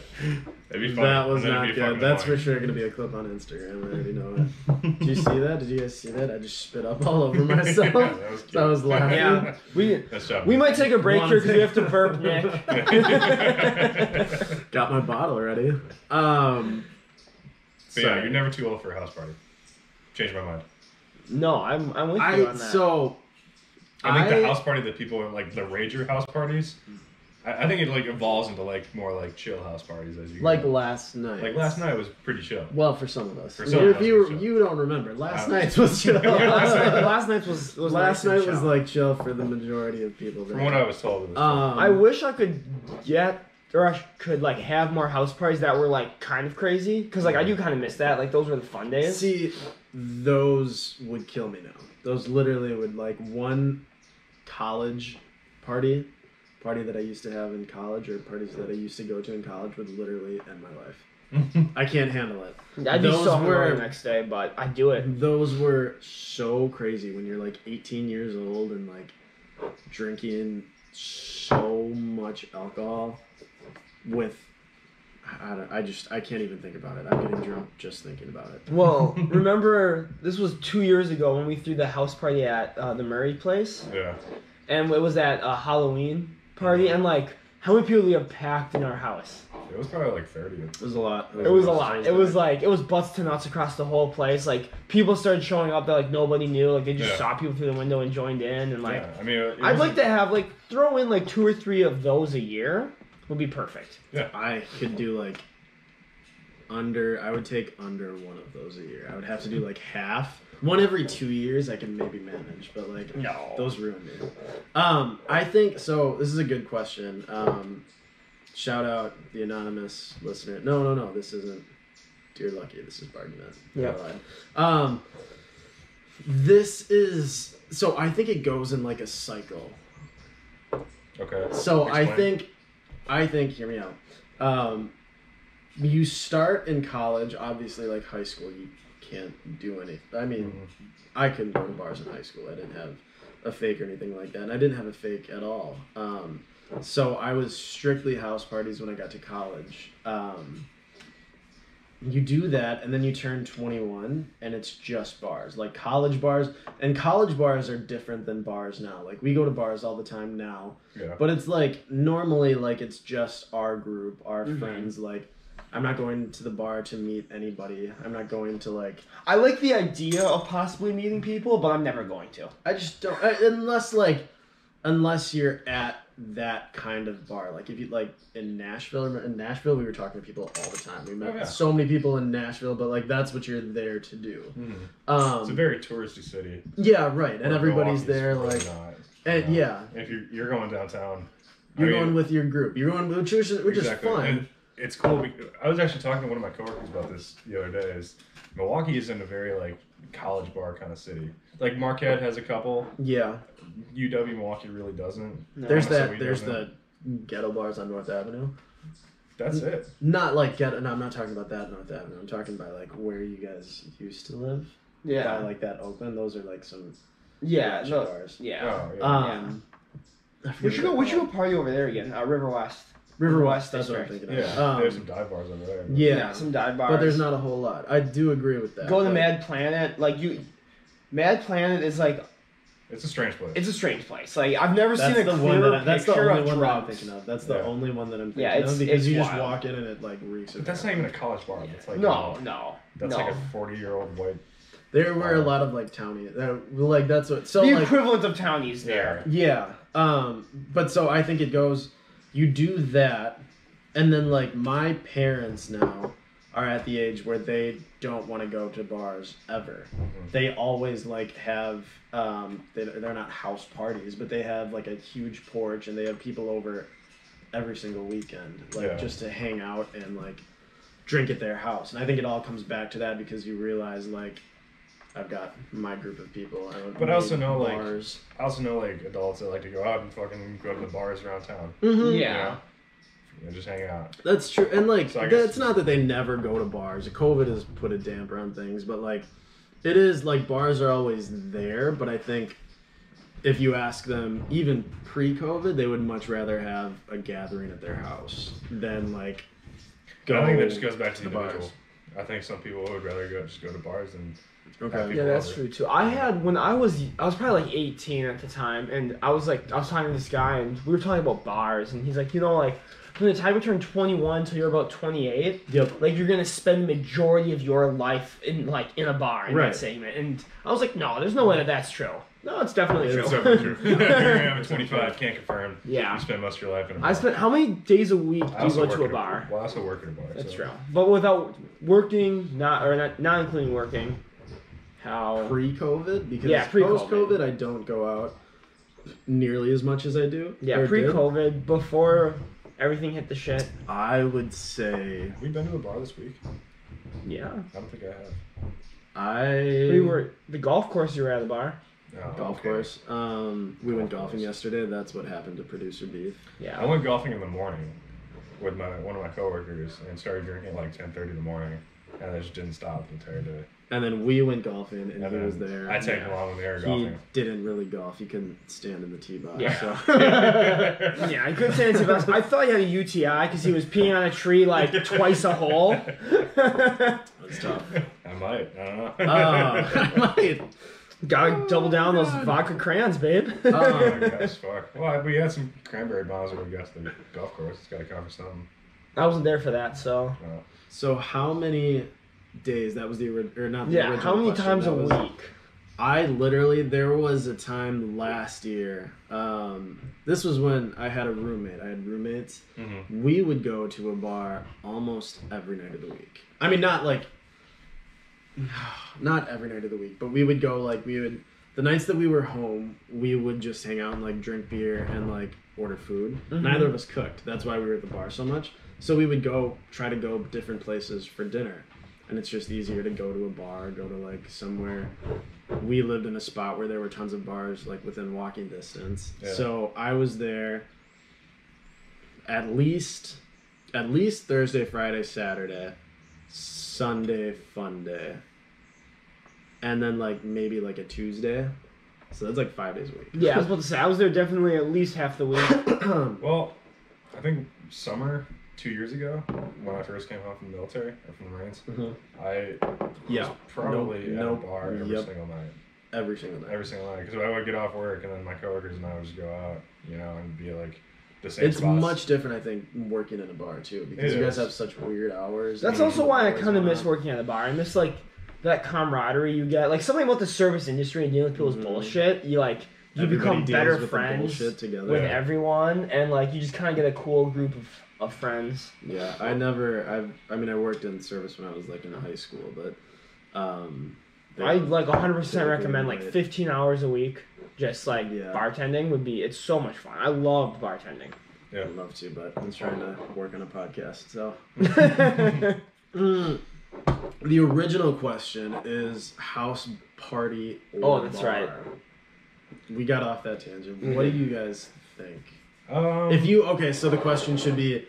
be funny. That was And then not it'd be good. fucking That's for annoying. sure going to be a clip on Instagram. I already know it. Did you see that? Did you guys see that? I just spit up all over myself. That was cute. So I was laughing. Yeah, Nice job. we might take a break Wanna here because we take- have to burp, Nick. Got my bottle ready. But yeah, sorry. you're never too old for a house party. Changed my mind. No, I'm with you on that. I think the house party that people are like the rager house parties. I think it like evolves into like more like chill house parties as you Like go. last night. Like last night was pretty chill. Well, for some of us. For some of If us, you for sure. you don't remember, last I- night's was chill. Yeah, last night's was Last nice and night was chill. like chill for the majority of people. There. From what I was told, it was I wish I could could like have more house parties that were like kind of crazy because like I do kind of miss that. Like those were the fun days. See, those would kill me now. Those literally would like one college party that I used to have in college or parties that I used to go to in college would literally end my life. I can't handle it. I'd be Those so hungry were- the next day, but I do it. Those were so crazy when you're like 18 years old and like drinking so much alcohol with I can't even think about it. I'm getting drunk just thinking about it. Well, remember this was 2 years ago when we threw the house party at the Murray place, yeah. and it was that Halloween party, and like how many people we have packed in our house? It was probably like 30. It was a lot. It was a lot. It was like it was butts to nuts across the whole place. Like people started showing up that like nobody knew. Like they just Yeah. saw people through the window and joined in, and like Yeah, I mean, I'd like to have like throw in like 2 or 3 of those a year would be perfect. Yeah. I could do like I would take under one of those a year. I would have to do like half. One every 2 years I can maybe manage, but like No. those ruin me. I think so. This is a good question. Shout out the anonymous listener. No. This isn't Dear Lucky. This is Bargainet. Yeah. This is so. I think it goes in like a cycle. Okay. So Explain. I think. Hear me out. You start in college. Obviously, like high school, you can't do anything. I mean, I couldn't go to bars in high school. I didn't have a fake or anything like that, and I didn't have a fake at all. So I was strictly house parties when I got to college. You do that, and then you turn 21, and it's just bars. Like college bars, and college bars are different than bars now. Like we go to bars all the time now, Yeah. but it's like normally like it's just our group, our friends. Like I'm not going to the bar to meet anybody. I'm not going to like. I like the idea of possibly meeting people, but I'm never going to. I just don't unless you're at that kind of bar. Like if you like in Nashville we were talking to people all the time. We met so many people in Nashville, but like that's what you're there to do. It's a very touristy city. Yeah, right. And Where everybody's Milwaukee's there really like not, and you know. yeah. If you're going downtown, You're going with your group. You're going which is exactly. fun. And it's cool. I was actually talking to one of my coworkers about this the other day. Is Milwaukee isn't a very like college bar kind of city. Like Marquette has a couple. Yeah. UW Milwaukee really doesn't. No. There's Honestly, there's doesn't. the ghetto bars on North Avenue. That's it. Not like ghetto. No, I'm not talking about that North Avenue. I'm talking about like where you guys used to live. By like that open. Those are like some Yeah, rich no, bars. yeah. Oh yeah. I We forget should go. what We they're should go called. party over there again. River West. River West West. That's what I'm District. thinking of. Yeah, there's some dive bars over there. but- Yeah, Some dive bars. but there's not a whole lot. I do agree with that. Go to but- Mad Planet. Like you, Mad Planet is like It's a strange place. it's a strange place. Like I've never That's seen a the one clearer that that's the picture only of one that I'm drugs. thinking of. That's the Yeah. only one that I'm thinking Yeah, of it's- because it's you just wild. walk in and it like reeks of. But that's not even a college bar. That's like No. That's like a 40-year-old white. There were a lot of like townie. Like that's what. So The like equivalent of townies there. yeah. But so I think it goes. You do that, and then like my parents now are at the age where they don't want to go to bars ever. They always like have they're not house parties, but they have like a huge porch and they have people over every single weekend, like just to hang out and like drink at their house. And I think it all comes back to that because you realize like I've got my group of people. But I also know bars. I also know adults that like to go out and fucking go to the bars around town. Yeah. You know? Just hang out. That's true, and So I that's guess- not that they never go to bars. COVID has put a damper on things, but it is bars are always there. But I think if you ask them, even pre-COVID, they would much rather have a gathering at their house than go. I think that just goes back to the bars. individual. I think some people would rather just go to bars than. Okay. Yeah, that's true too. I had when I was probably 18 at the time, and I was talking to this guy, and we were talking about bars, and he's like, from the time you turn 21 till you're about 28, Yep. you're gonna spend the majority of your life in a bar in Right. that segment. And I was like, no, there's no way that's true. No, it's definitely true. It's definitely true. You're gonna have a 25, can't confirm. Yeah. You spend most of your life in a bar. I spent how many days a week do I you also go to work a at bar? Well, I also work at a bar. That's so. true. But without working, not including working, how? Pre-COVID, because Yeah, pre-COVID. post-COVID, I don't go out nearly as much as I do. Yeah, or did. pre-COVID, before everything hit the shit. I would say Have we been to a bar this week? Yeah. I don't think I have. We were the golf course. You were at the bar. No, golf okay. course. We went Golf golfing course. yesterday. That's what happened to producer Beef. Yeah. I went golfing in the morning with one of my coworkers and started drinking at 10:30 in the morning, and I just didn't stop the entire day. And then we went golfing, and And he was then there. I tagged along when they were He golfing. didn't really golf. He couldn't stand in the tee box. Yeah. So. Yeah, I couldn't say anything else. I thought he had a UTI because he was peeing on a tree twice a hole. That's tough. I might. I don't know. I might. Gotta double down those vodka crayons, babe. Oh my gosh, fuck. Well, we had some cranberry bombs when we got to the golf course. It's got to count for something. I wasn't there for that, so. So how many days? That was the or not the Yeah, original how many question. times That a was- week? there was a time last year. This was when I had a roommate. I had roommates. Mm-hmm. We would go to a bar almost every night of the week. I mean, not every night of the week, but we would go the nights that we were home, we would just hang out and drink beer and order food. Mm-hmm. Neither of us cooked. That's why we were at the bar so much. So we would try to go different places for dinner. And it's just easier to go to a bar, go to somewhere. We lived in a spot where there were tons of bars within walking distance. Yeah. So I was there at least Thursday, Friday, Saturday, Sunday, fun day. And then maybe a Tuesday. So that's 5 days a week. Yeah, I was about to say, I was there definitely at least half the week. Well, I think summer 2 years ago, when I first came home from the military or from the Marines, I was probably at a bar every single night. Every single night. Every single night, because I would get off work and then my coworkers and I would just go out, and be the same It's spots. much different, I think, working in a bar too, because It you guys is. have such weird hours. That's and also why I always kind of miss wanna- working at the bar. I miss that camaraderie you get. Something about the service industry and dealing with people's bullshit. You Everybody become deals better with the friends bullshit together. with Yeah. everyone, and you just kind of get a cool group of friends. Yeah, I worked in service when I was in high school, but I 100% recommend Typically, 15 hours a week. Just Yeah. bartending would be. It's so much fun. I loved bartending. Yeah. I'd love to, but I'm trying to work on a podcast. So the original question is house party or Oh, that's bar. right. We got off that tangent. What do you guys think? So the question should be,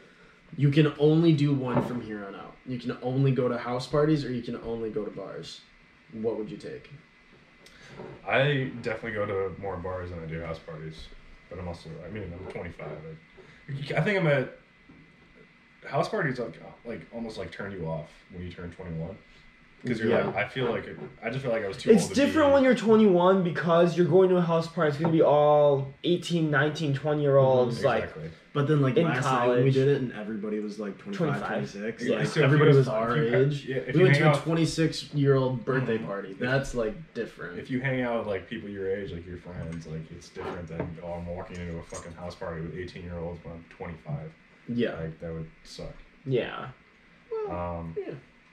you can only do one from here on out. You can only go to house parties or you can only go to bars. What would you take? I definitely go to more bars than I do house parties, but I'm 25. I think I'm at house parties almost turn you off when you turn 21. Because you're Yeah. I just feel like I was too It's old to different be, when you're 21 because you're going to a house party. It's going to be all 18, 19, 20-year-olds. Exactly. But then In last night when we college. did it and everybody was 25, 25. 26. Yeah, so if Everybody you was guys- our if you- age. yeah, if We you went hang to a out- 26-year-old birthday party. That's different. If you hang out with people your age, your friends, it's different than I'm walking into a fucking house party with 18-year-olds when I'm 25. Yeah. That would suck. Yeah.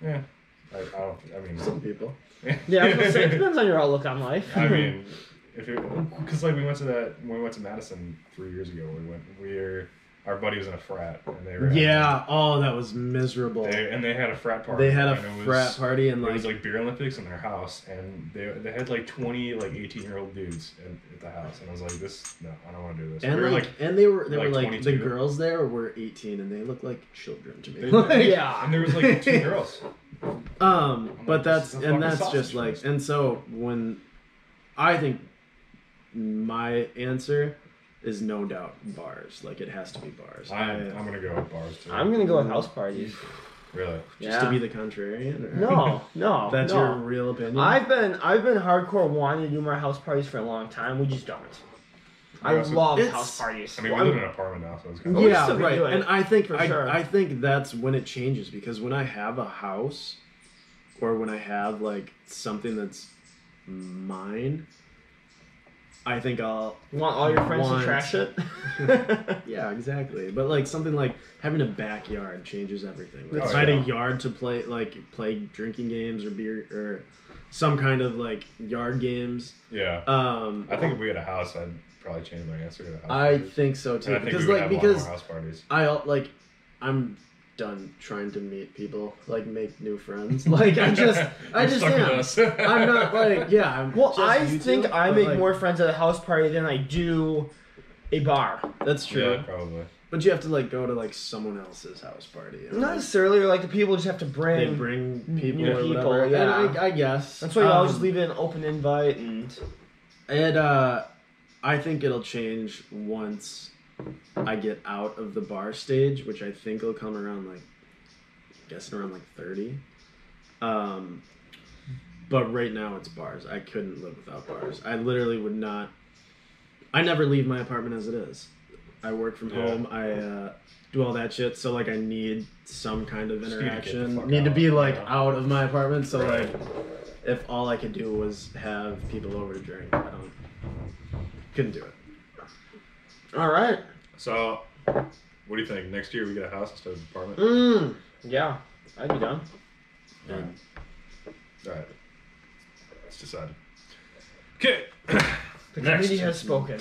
Yeah. Some people. Yeah, I was gonna say, it depends on your outlook on life. Because we went to Madison 3 years ago. our buddy was in a frat, and they were Yeah. Oh, that was miserable. they had a frat party. They had a and frat party and it like was like beer Olympics in their house, and they had like 20 like 18-year-old dudes at the house, and I was like, no, I don't want to do this. and we were like and they were like 22. the girls there were 18 and they looked like children to me. Yeah. and there was like 2 girls. But that's this is a and fucking that's sausage just like fest. and so when I think my answer is no doubt bars. Like it has to be bars. I'm gonna go with bars too. I'm gonna go with house parties. Really? Just to be the contrarian? Or? No. That's no. your real opinion? I've been hardcore wanting to do more house parties for a long time. We just don't. I Yeah, so love it's- house parties. I mean, we live in an apartment now, so it's kind Oh, of we Yeah, still right. do it, And I think for sure. I think that's when it changes because when I have a house or when I have like something that's mine, I think I'll You want all your friends want- to trash it? yeah, exactly. But like something like having a backyard changes everything. Like, Oh, if I had yeah. a yard to play drinking games or beer or some kind of like yard games. yeah. I think if we had a house, I'd probably change my answer to a house. I parties. think so And too. I think Because we would like have a lot because more house parties. I'm done trying to meet people, like make new friends. Like I just Stuck with am. us. I'm not like Well, just I you think two, I but, make like, more friends at a house party than I do a bar. That's true. Yeah, probably. But you have to like go to like someone else's house party. And, Not like, necessarily. Like the people just have to they bring. bring people new or people, whatever. yeah. And I guess That's why you always leave it an open invite and. I think it'll change once I get out of the bar stage, which I think will come around like, guessing around like 30. But right now it's bars. I couldn't live without bars. I literally would not. I never leave my apartment as it is. I work from Yeah. home. I do all that shit. So like I need some kind of Just need to get the interaction. fuck Need to out, be like yeah. out of my apartment. So Right. like, if all I could do was have people over to drink, couldn't do it. All right. So, what do you think? Next year we get a house instead of an apartment? Yeah, I'd be done. All right. It's decided. Okay. The Next. committee has spoken.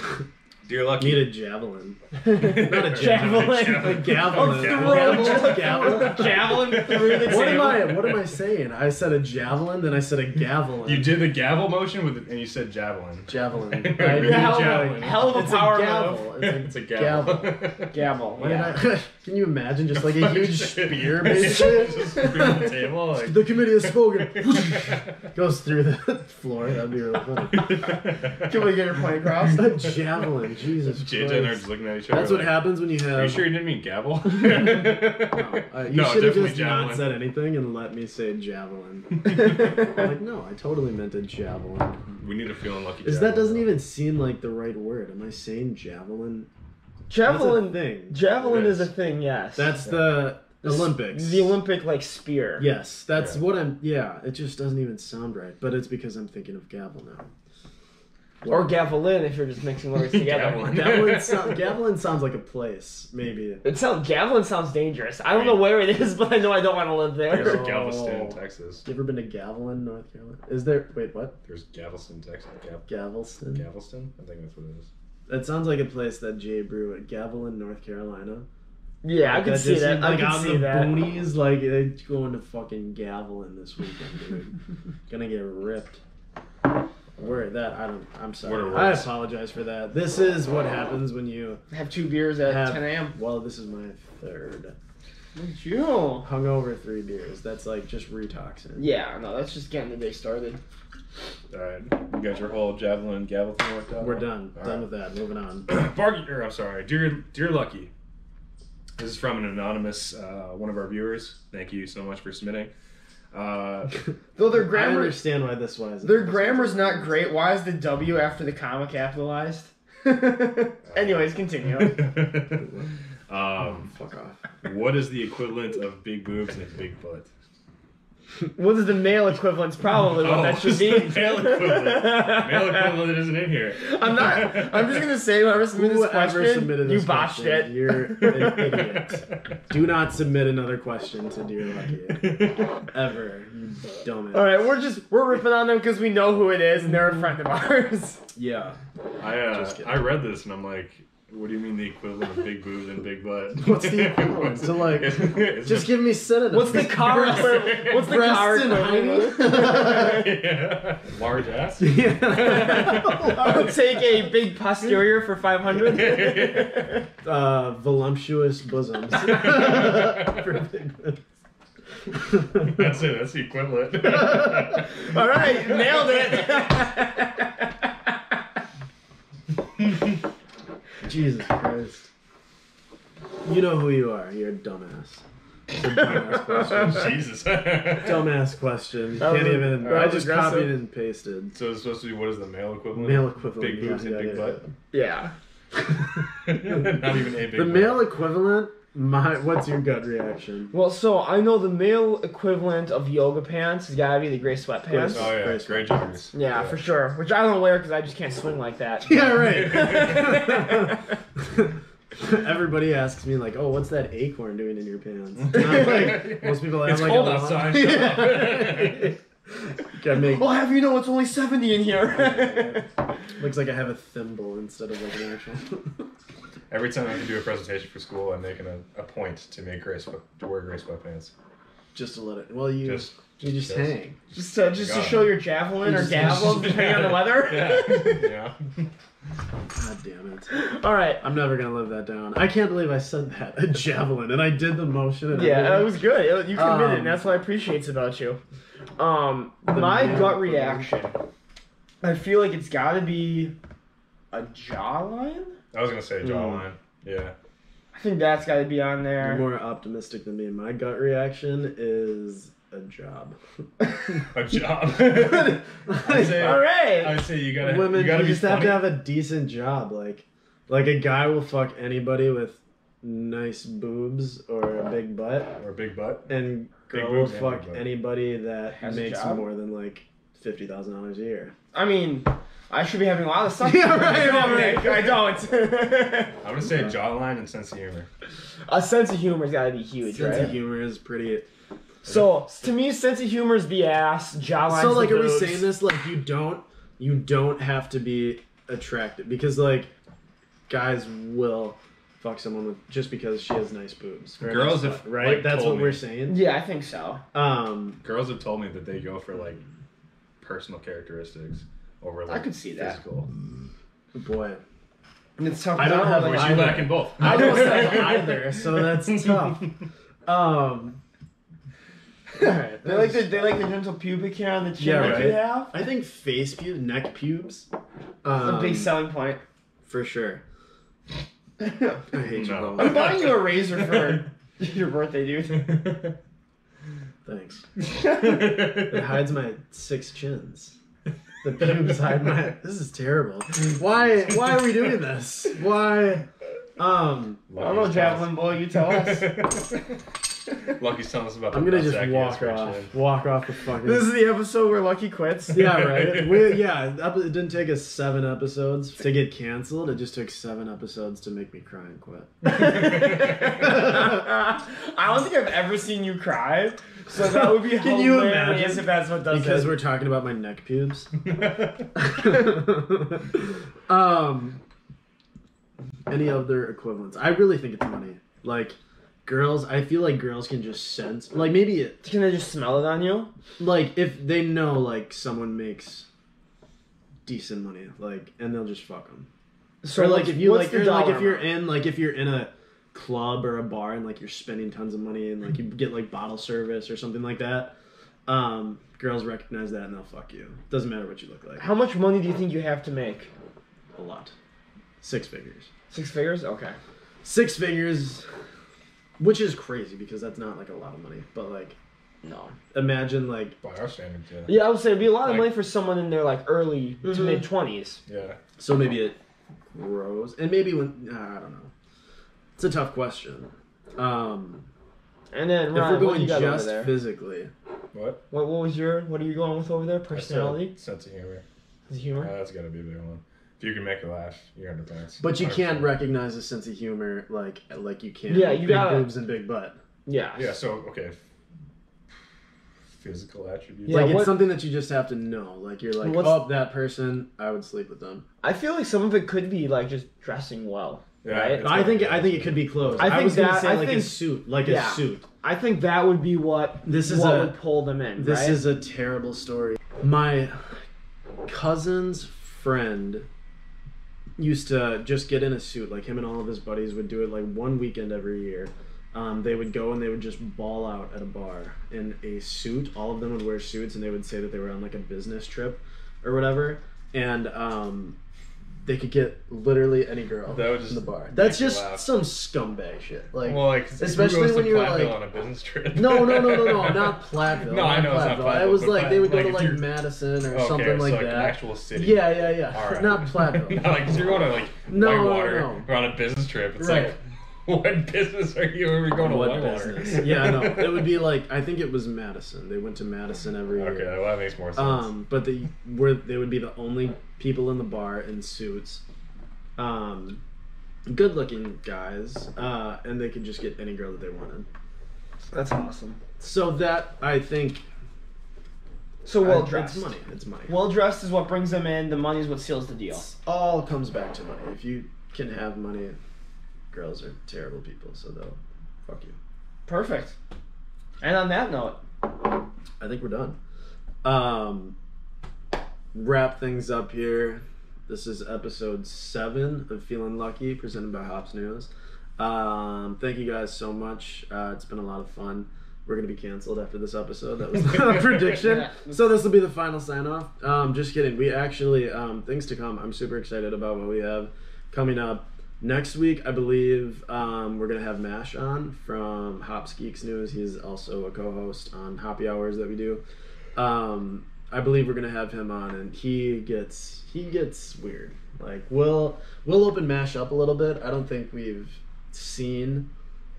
Dear Lucky. Need a javelin. Not a javelin. A gavelin. Javelin. Javelin through the table. What am I saying? I said a javelin, then I said a gavelin. You did the gavel motion with it, and you said javelin. Javelin. I did hell, javelin. hell of a It's power gavel. move. It's It's a gavel. Gavel. Why Yeah. did I, can you imagine just like a huge spear, Just basically? scream the table. Like. The committee has spoken. Goes through the floor. That'd be really funny. Can we get your point across? A javelin. Jesus JJ Christ. and I are just looking at each other. That's what like, happens when you have. Are you sure you didn't mean gavel? You No, should have definitely just javelin. not said anything and let me say javelin. I'm like, no, I totally meant a javelin. We need a feeling lucky. Is that doesn't even seem like the right word? Am I saying javelin? Javelin. That's a thing. Javelin It is a is. thing. Yes. That's the Olympics. The Olympic like spear. Yes, that's Yeah. what I'm. Yeah, it just doesn't even sound right. But it's because I'm thinking of gavel now. Or gavelin if you're just mixing words together. Gavelin sounds like a place, maybe. Gavelin sounds dangerous. I don't know where it is, but I know I don't want to live There's there. Galveston, Texas. You ever been to Gavelin, North Carolina? Is there? Wait, what? There's Galveston, Texas. Galveston. Galveston? I think that's what it is. That sounds like a place that Jay brew at Gavelin, North Carolina. Yeah, I Like, can see just that. seems I like can out in see the that. boonies, like they're going to fucking Gavelin this weekend, dude. Gonna get ripped. Where that? I'm sorry. What are I words? apologize for that. This is what happens when you Have 2 beers at have. 10 a.m. Well, this is my third. You. Hungover 3 beers. That's like just retoxing. Yeah, no, that's just getting the day started. Alright. You got your whole javelin gavel thing worked out? We're done. All Done right. with that. Moving on. I'm sorry. Dear Lucky. This is from an anonymous one of our viewers. Thank you so much for submitting. Though their I grammar, understand why this was. their grammar's not great. Why is the W after the comma capitalized? Anyways, continue. Fuck off. What is the equivalent of big boobs and a big butt? What is the male equivalent's probably what that should be. Male equivalent. Male equivalent isn't in here. I'm just gonna say whoever submitted this Whoever question, submitted you this botched question, it. You're an idiot. Do not submit another question to Dear Lucky. Ever. You dumbass. All right, we're ripping on them because we know who it is and they're a friend of ours. Yeah. I Just kidding. I read this and I'm like, What do you mean the equivalent of big boobs and big butt? What's the equivalent? So like, just give me synonyms. What's the car? What's the car? Yeah. Large ass? I'll take a big posterior for 500. Voluptuous bosoms. For big boobs. That's it. That's the equivalent. All right, nailed it. Jesus Christ. You know who you are. You're a dumbass. It's a dumbass question. Jesus. Dumbass question. That Can't was- even. that I was just aggressive. copied and pasted. So it's supposed to be what is the male equivalent? Male equivalent. Big boobs and big butt. Yeah. Not even a big The butt. male equivalent. What's your gut reaction? Well, so I know the male equivalent of yoga pants has got to be the gray sweatpants. Oh yeah, Grace gray joggers. Yeah, for sure. Which I don't wear because I just can't swing like that. Yeah, right. Everybody asks me like, "Oh, what's that acorn doing in your pants?" And I'm like, most people have It's like cold a outside. Yeah. Gotta make. Well, have you know it's only 70 in here. Looks like I have a thimble instead of like an actual. Every time I have to do a presentation for school, I'm making a point to make to wear gray sweatpants. Just to let it. Well, you just Just- hang. just to show your javelin You or just- gavel, depending on the weather. Yeah. God damn it! All right. I'm never gonna live that down. I can't believe I said that. A javelin, and I did the motion. And Yeah, everything. it was good. You committed, Um, and that's what I appreciate about you. My male gut equivalent. reaction, I feel like it's got to be a jawline. I was gonna say jawline. Yeah. I think that's got to be on You're there. more optimistic than me. My gut reaction is a job. A job. I'd say, All right. I'd say you gotta. Women, you gotta you be just have funny. to have a decent job. Like a guy will fuck anybody with nice boobs or a big butt, Or a big butt. and Big girl will boobs and fuck big butt. anybody that Has a makes job? more than like $50,000 a year. I mean, I should be having a lot of stuff. Yeah, right, I don't, right. Nick. I don't. I'm gonna say jawline and sense of humor. A sense of humor's got to be huge, Sense right? of humor is pretty. So to me, sense of humor is the ass. Jawline's So like, the are we boobs. saying this like you don't have to be attractive because like guys will fuck someone with just because she has nice boobs. or a Girls nice have, butt, right. like, That's told what me. we're saying. Yeah, I think so. Girls have told me that they go for like personal characteristics over like I could see that. physical. Boy, And it's tough. I don't have Which I you know. lack in both. I don't have either, so that's tough. Alright, They like the gentle pubic hair on the chin Yeah, like right. you have. I think face pubes, neck pubes. It's a big selling point. For sure. I hate No. you I'm both. buying you a razor for your birthday, dude. Thanks. It hides my 6 chins. The pubes hide my. This is terrible. Why are we doing this? Why? I don't know, Javelin Boy, you tell us. Lucky's telling us about the I'm gonna just nutsack walk he has off. scratched Walk off the fucking. This is the episode where Lucky quits. Yeah, right. It didn't take us 7 episodes to get canceled. It just took 7 episodes to make me cry and quit. I don't think I've ever seen you cry, so that would be Can you hilarious imagine? if that's what does Because it. we're talking about my neck pubes. Any other equivalents? I really think it's money. Like, girls, I feel like girls can just sense. Like, maybe Can they just smell it on you? like if they know like someone makes decent money, like, and they'll just fuck them. So Or like if you what's like, the or like dollar if you're amount? in a club or a bar and like you're spending tons of money and like you get like bottle service or something like that, girls recognize that and they'll fuck you. Doesn't matter what you look like. How much money do you think you have to make? A lot. 6 figures. 6 figures? Okay. 6 figures, which is crazy because that's not like a lot of money. But like, No. imagine like, By our standards, yeah. Yeah, I would say it'd be a lot of Like- money for someone in their like early to Mhm. mid 20s. Yeah. so maybe it grows, and maybe when I don't know. It's a tough question. And then If Ryan, we're what do going you got over just there? physically, What? What are you going with over there? I said Personality? sense of humor. Is it humor? That's gotta be a big one. If you can make a laugh, you're under pants. but you can't 100%. recognize a sense of humor like you can. Yeah, with you big gotta- boobs and big butt. Yeah. Yeah. So okay. Physical attributes. Yeah, Like it's what- something that you just have to know. Like you're like, What's- oh, that person, I would sleep with them. I feel like some of it could be like just dressing well. Yeah, right? it's- I think it could be closed. I think was gonna that- say I like a think- suit, like yeah. a suit. I think that would be what would pull them in. This right? is a terrible story. My cousin's friend used to just get in a suit. Like him and all of his buddies would do it like one weekend every year. They would go and they would just ball out at a bar in a suit. All of them would wear suits and they would say that they were on like a business trip or whatever. And they could get literally any girl That would just in the bar. make That's you just laugh. some scumbag shit. Like, Well, like especially when you're like on a business trip. no, not Platteville. No, I know it's not Platteville, It was but like they would go like, to if like you're- Madison or Okay, something so like an that. actual city. Yeah. All right. Not Platteville. Not like, 'cause you're going to like No, Whitewater no. or on a business trip. It's Right. like, what business are you? Are we going to What Whitewater? business? Yeah, no. It would be like I think it was Madison. They went to Madison every year. Okay, well that makes more sense. But they would be the only people in the bar in suits. Good looking guys. And they could just get any girl that they wanted. That's awesome. So that I think So well dressed. It's money. It's money. Well dressed is what brings them in. The money is what seals the deal. All comes back to money. If you can have money, girls are terrible people, so they'll fuck you. Perfect. And on that note, I think we're done. Wrap things up here. This is episode 7 of Feelin Lucky, presented by Hops News. Thank you guys so much. It's been a lot of fun. We're going to be canceled after this episode. That was not a prediction. Yeah. So this will be the final sign-off. Just kidding. We actually, things to come. I'm super excited about what we have coming up. Next week, I believe, we're going to have Mash on from Hops Geeks News. He's also a co-host on Hoppy Hours that we do. I believe we're going to have him on, and he gets weird. Like, we'll open Mash up a little bit. I don't think we've seen,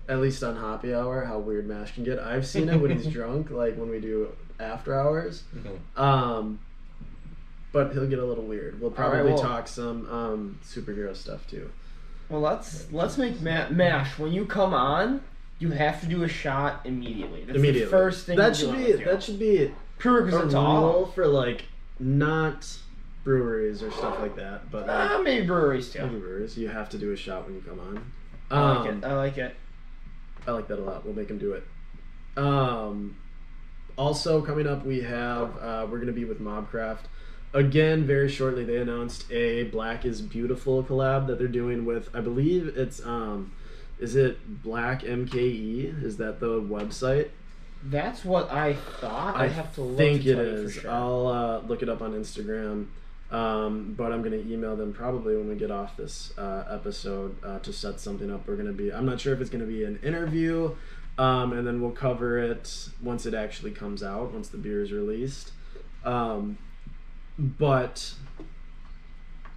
at least on Hoppy Hour, how weird Mash can get. I've seen it when he's drunk, like when we do after hours. Mm-hmm. But he'll get a little weird. We'll probably well- talk some superhero stuff too. well, let's make Mash. When you come on, you have to do a shot immediately. That's the first thing. That should be a prerequisite to all. rule for like not breweries or stuff like that, but like Maybe breweries too. maybe breweries. You have to do a shot when you come on. I like it. I like it. I like that a lot. We'll make him do it. Also coming up, we have we're gonna be with Mobcraft again very shortly. They announced a Black is Beautiful collab that they're doing with, I believe it's is it Black MKE? Is that the website? That's what I thought. I have to look think to it tell you is. for sure. I'll look it up on Instagram. But I'm gonna email them probably when we get off this episode to set something up. I'm not sure if it's gonna be an interview, and then we'll cover it once it actually comes out, once the beer is released. But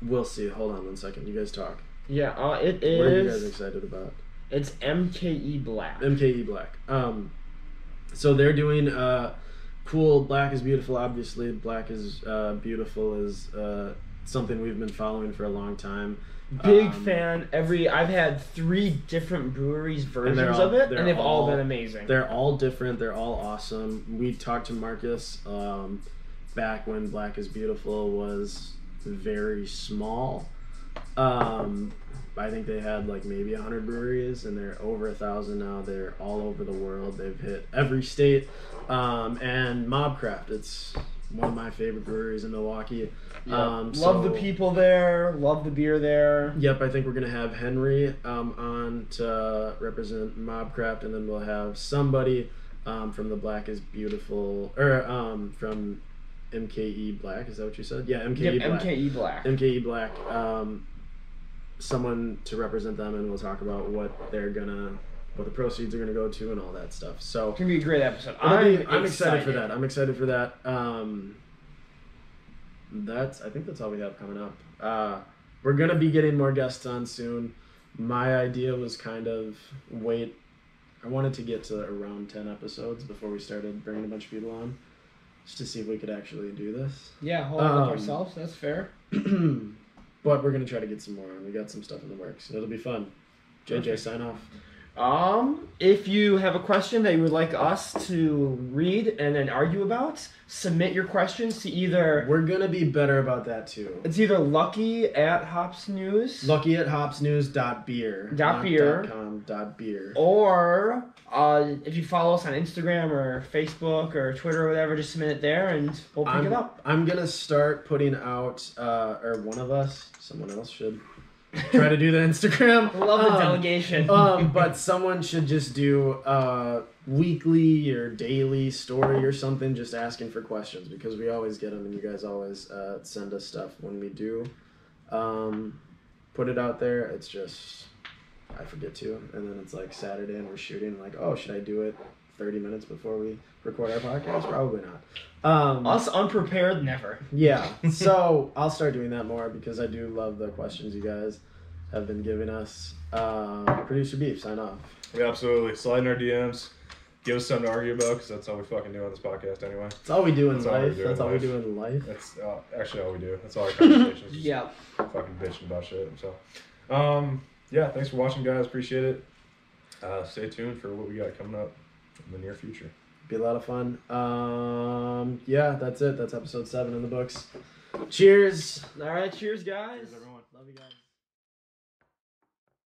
we'll see. Hold on one second. You guys talk. Yeah, it What are you guys is. excited about? It's MKE Black. MKE Black. So they're doing cool. Black is Beautiful. Obviously, Black is Beautiful is something we've been following for a long time. Big fan. I've had 3 different breweries versions of it, and they've all been amazing. They're all different. They're all awesome. We talked to Marcus back when Black is Beautiful was very small. I think they had like maybe 100 breweries, and they're over 1,000 now. They're all over the world. They've hit every state. And Mobcraft, it's one of my favorite breweries in Milwaukee. Love the people there. Love the beer there. Yep, I think we're gonna have Henry on to represent Mobcraft, and then we'll have somebody from the Black is Beautiful, or from MKE Black. Is that what you said? Yeah, MKE Black. MKE Black. MKE Black. Someone to represent them, and we'll talk about what the proceeds are gonna go to, and all that stuff. So It's gonna be a great episode. I'm excited for that. I'm excited for that. I think that's all we have coming up. We're gonna be getting more guests on soon. My idea was kind of I wanted to get to around 10 episodes before we started bringing a bunch of people on, just to see if we could actually do this. Yeah, hold on with ourselves. That's fair. But we're gonna try to get some more, and we got some stuff in the works. It'll be fun. JJ, sign off. If you have a question that you would like us to read and then argue about, submit your questions to either... We're going to be better about that, too. It's either lucky@hopsnews. Lucky@hopsnews.beer. .beer. .beer. Or if you follow us on Instagram or Facebook or Twitter or whatever, just submit it there and we'll pick it up. I'm going to start putting out, or one of us, someone else should... try to do the Instagram. Love the delegation. But someone should just do a weekly or daily story or something, just asking for questions, because we always get them and you guys always send us stuff when we do put it out there. It's just I forget to, and then it's like Saturday and we're shooting. Like, oh, should I do it 30 minutes before we record our podcast? Probably not. Us unprepared, never. Yeah, so I'll start doing that more because I do love the questions you guys have been giving us. Producer Beef, sign off. Yeah, absolutely. Slide in our DMs. Give us something to argue about, because that's all we fucking do on this podcast anyway. That's all we do in That's all we life. do That's in all we life. do in life. That's actually all we do. That's all our conversations. Just Yeah. fucking bitching about shit. So, yeah, thanks for watching, guys. Appreciate it. Stay tuned for what we got coming up in the near future. Be a lot of fun. Yeah, that's it. That's episode 7 in the books. Cheers. All right, cheers, guys. Cheers, everyone. Love you guys.